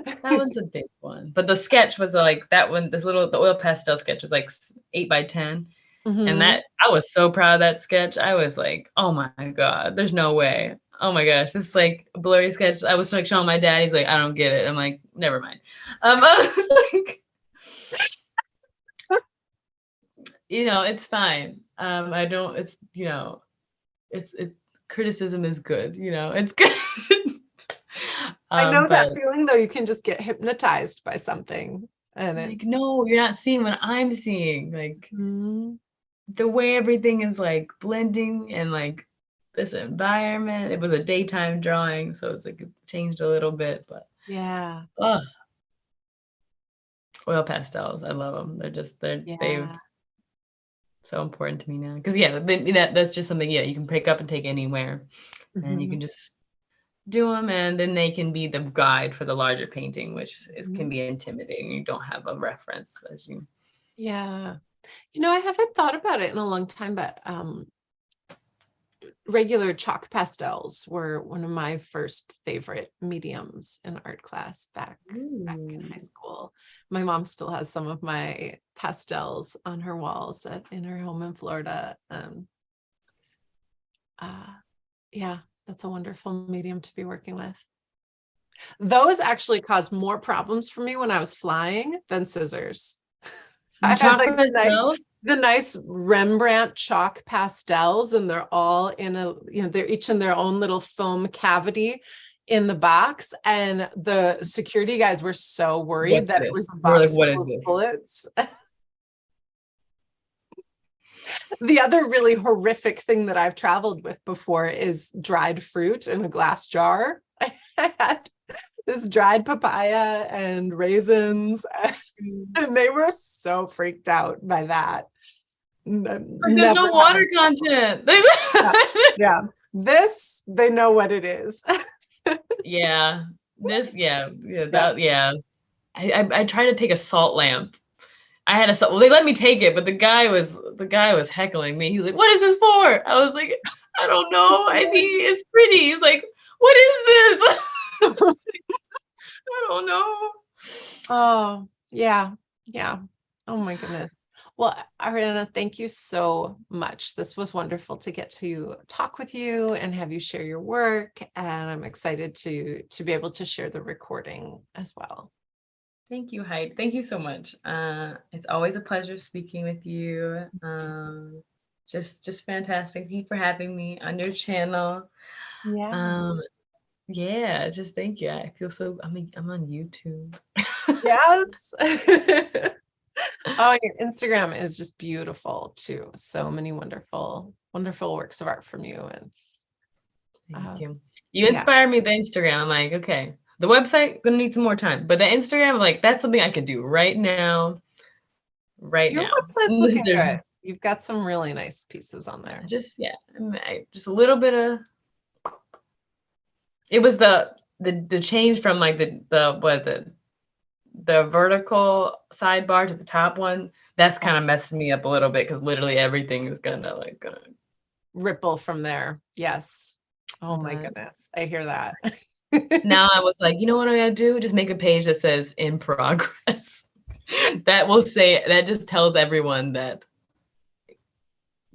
That one's a big one. But the sketch was like that one, the oil pastel sketch was like 8 by 10. And that, I was so proud of that sketch. I was like, oh my God, there's no way. Oh my gosh, this like blurry sketch. I was like showing my dad, he's like, I don't get it. I'm like, never mind. I was like, it's fine. Criticism is good, it's good. I know that feeling though, you can just get hypnotized by something. And like, no, you're not seeing what I'm seeing. Like the way everything is like blending and like this environment. It was a daytime drawing, so it's like it changed a little bit, but oil pastels, I love them. They've so important to me now, because that's just something you can pick up and take anywhere, and you can just do them, and then they can be the guide for the larger painting, which can be intimidating. You don't have a reference as you. I haven't thought about it in a long time, but regular chalk pastels were one of my first favorite mediums in art class back in high school. My mom still has some of my pastels on her walls in her home in Florida. That's a wonderful medium to be working with. Those actually caused more problems for me when I was flying than scissors. I had like the nice Rembrandt chalk pastels, and they're all they're each in their own little foam cavity in the box. And the security guys were so worried that it was a box full of bullets. The other really horrific thing that I've traveled with before is dried fruit in a glass jar. I had this dried papaya and raisins, and they were so freaked out by that. There's no water content. This, they know what it is. I tried to take a salt lamp. I had they let me take it, but the guy was heckling me. He's like, "What is this for?" I was like, "I don't know. I think it's pretty." He's like, "What is this?" I don't know. Oh, yeah. Oh my goodness. Well, Ariana, thank you so much. This was wonderful to get to talk with you and have you share your work. And I'm excited to be able to share the recording as well. Thank you, Heidi. Thank you so much. It's always a pleasure speaking with you. Just fantastic. Thank you for having me on your channel. Yeah. Um, yeah, just thank you. I feel so, I'm on YouTube. Yes. Oh, your Instagram is just beautiful too. So many wonderful, wonderful works of art from you. And Thank you. You yeah, inspire me with the Instagram. I'm like, okay, the website gonna need some more time, but the Instagram, like, that's something I could do right now, right your now. website's looking There's good. You've got some really nice pieces on there. just, yeah, just a little bit of, it was the change from like the vertical sidebar to the top one. That's kind of messing me up a little bit because literally everything is gonna Ripple from there. Yes. Oh my but goodness. I hear that. now I was like, you know what I gotta do? Just make a page that says in progress. That will say, that just tells everyone that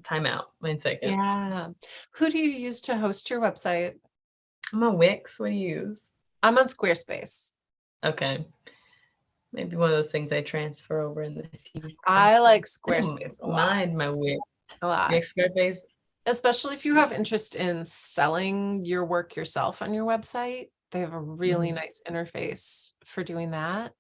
time out, 1 second. Yeah. Who do you use to host your website? I'm on Wix. What do you use? I'm on Squarespace. Okay. Maybe one of those things I transfer over in the future. I like I don't Squarespace a lot. mind my Wix. A lot. Wix Squarespace. Especially if you have interest in selling your work yourself on your website. They have a really nice interface for doing that.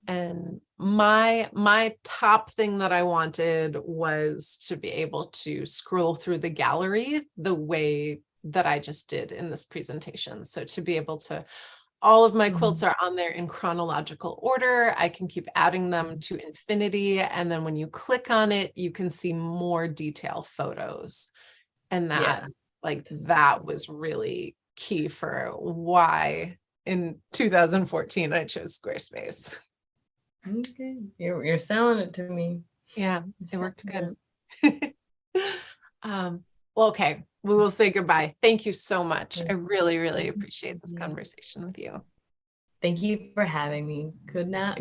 And my top thing that I wanted was to be able to scroll through the gallery the way that I just did in this presentation. So to be able to, all of my quilts are on there in chronological order. I can keep adding them to infinity. And then when you click on it, you can see more detail photos. And that, Yeah. like, that was really key for why in 2014 I chose Squarespace. Okay. You're selling it to me. Yeah, it You're worked selling good. Well, okay, we will say goodbye. Thank you so much. I it. really, really appreciate this conversation with you. Thank you for having me. Good night.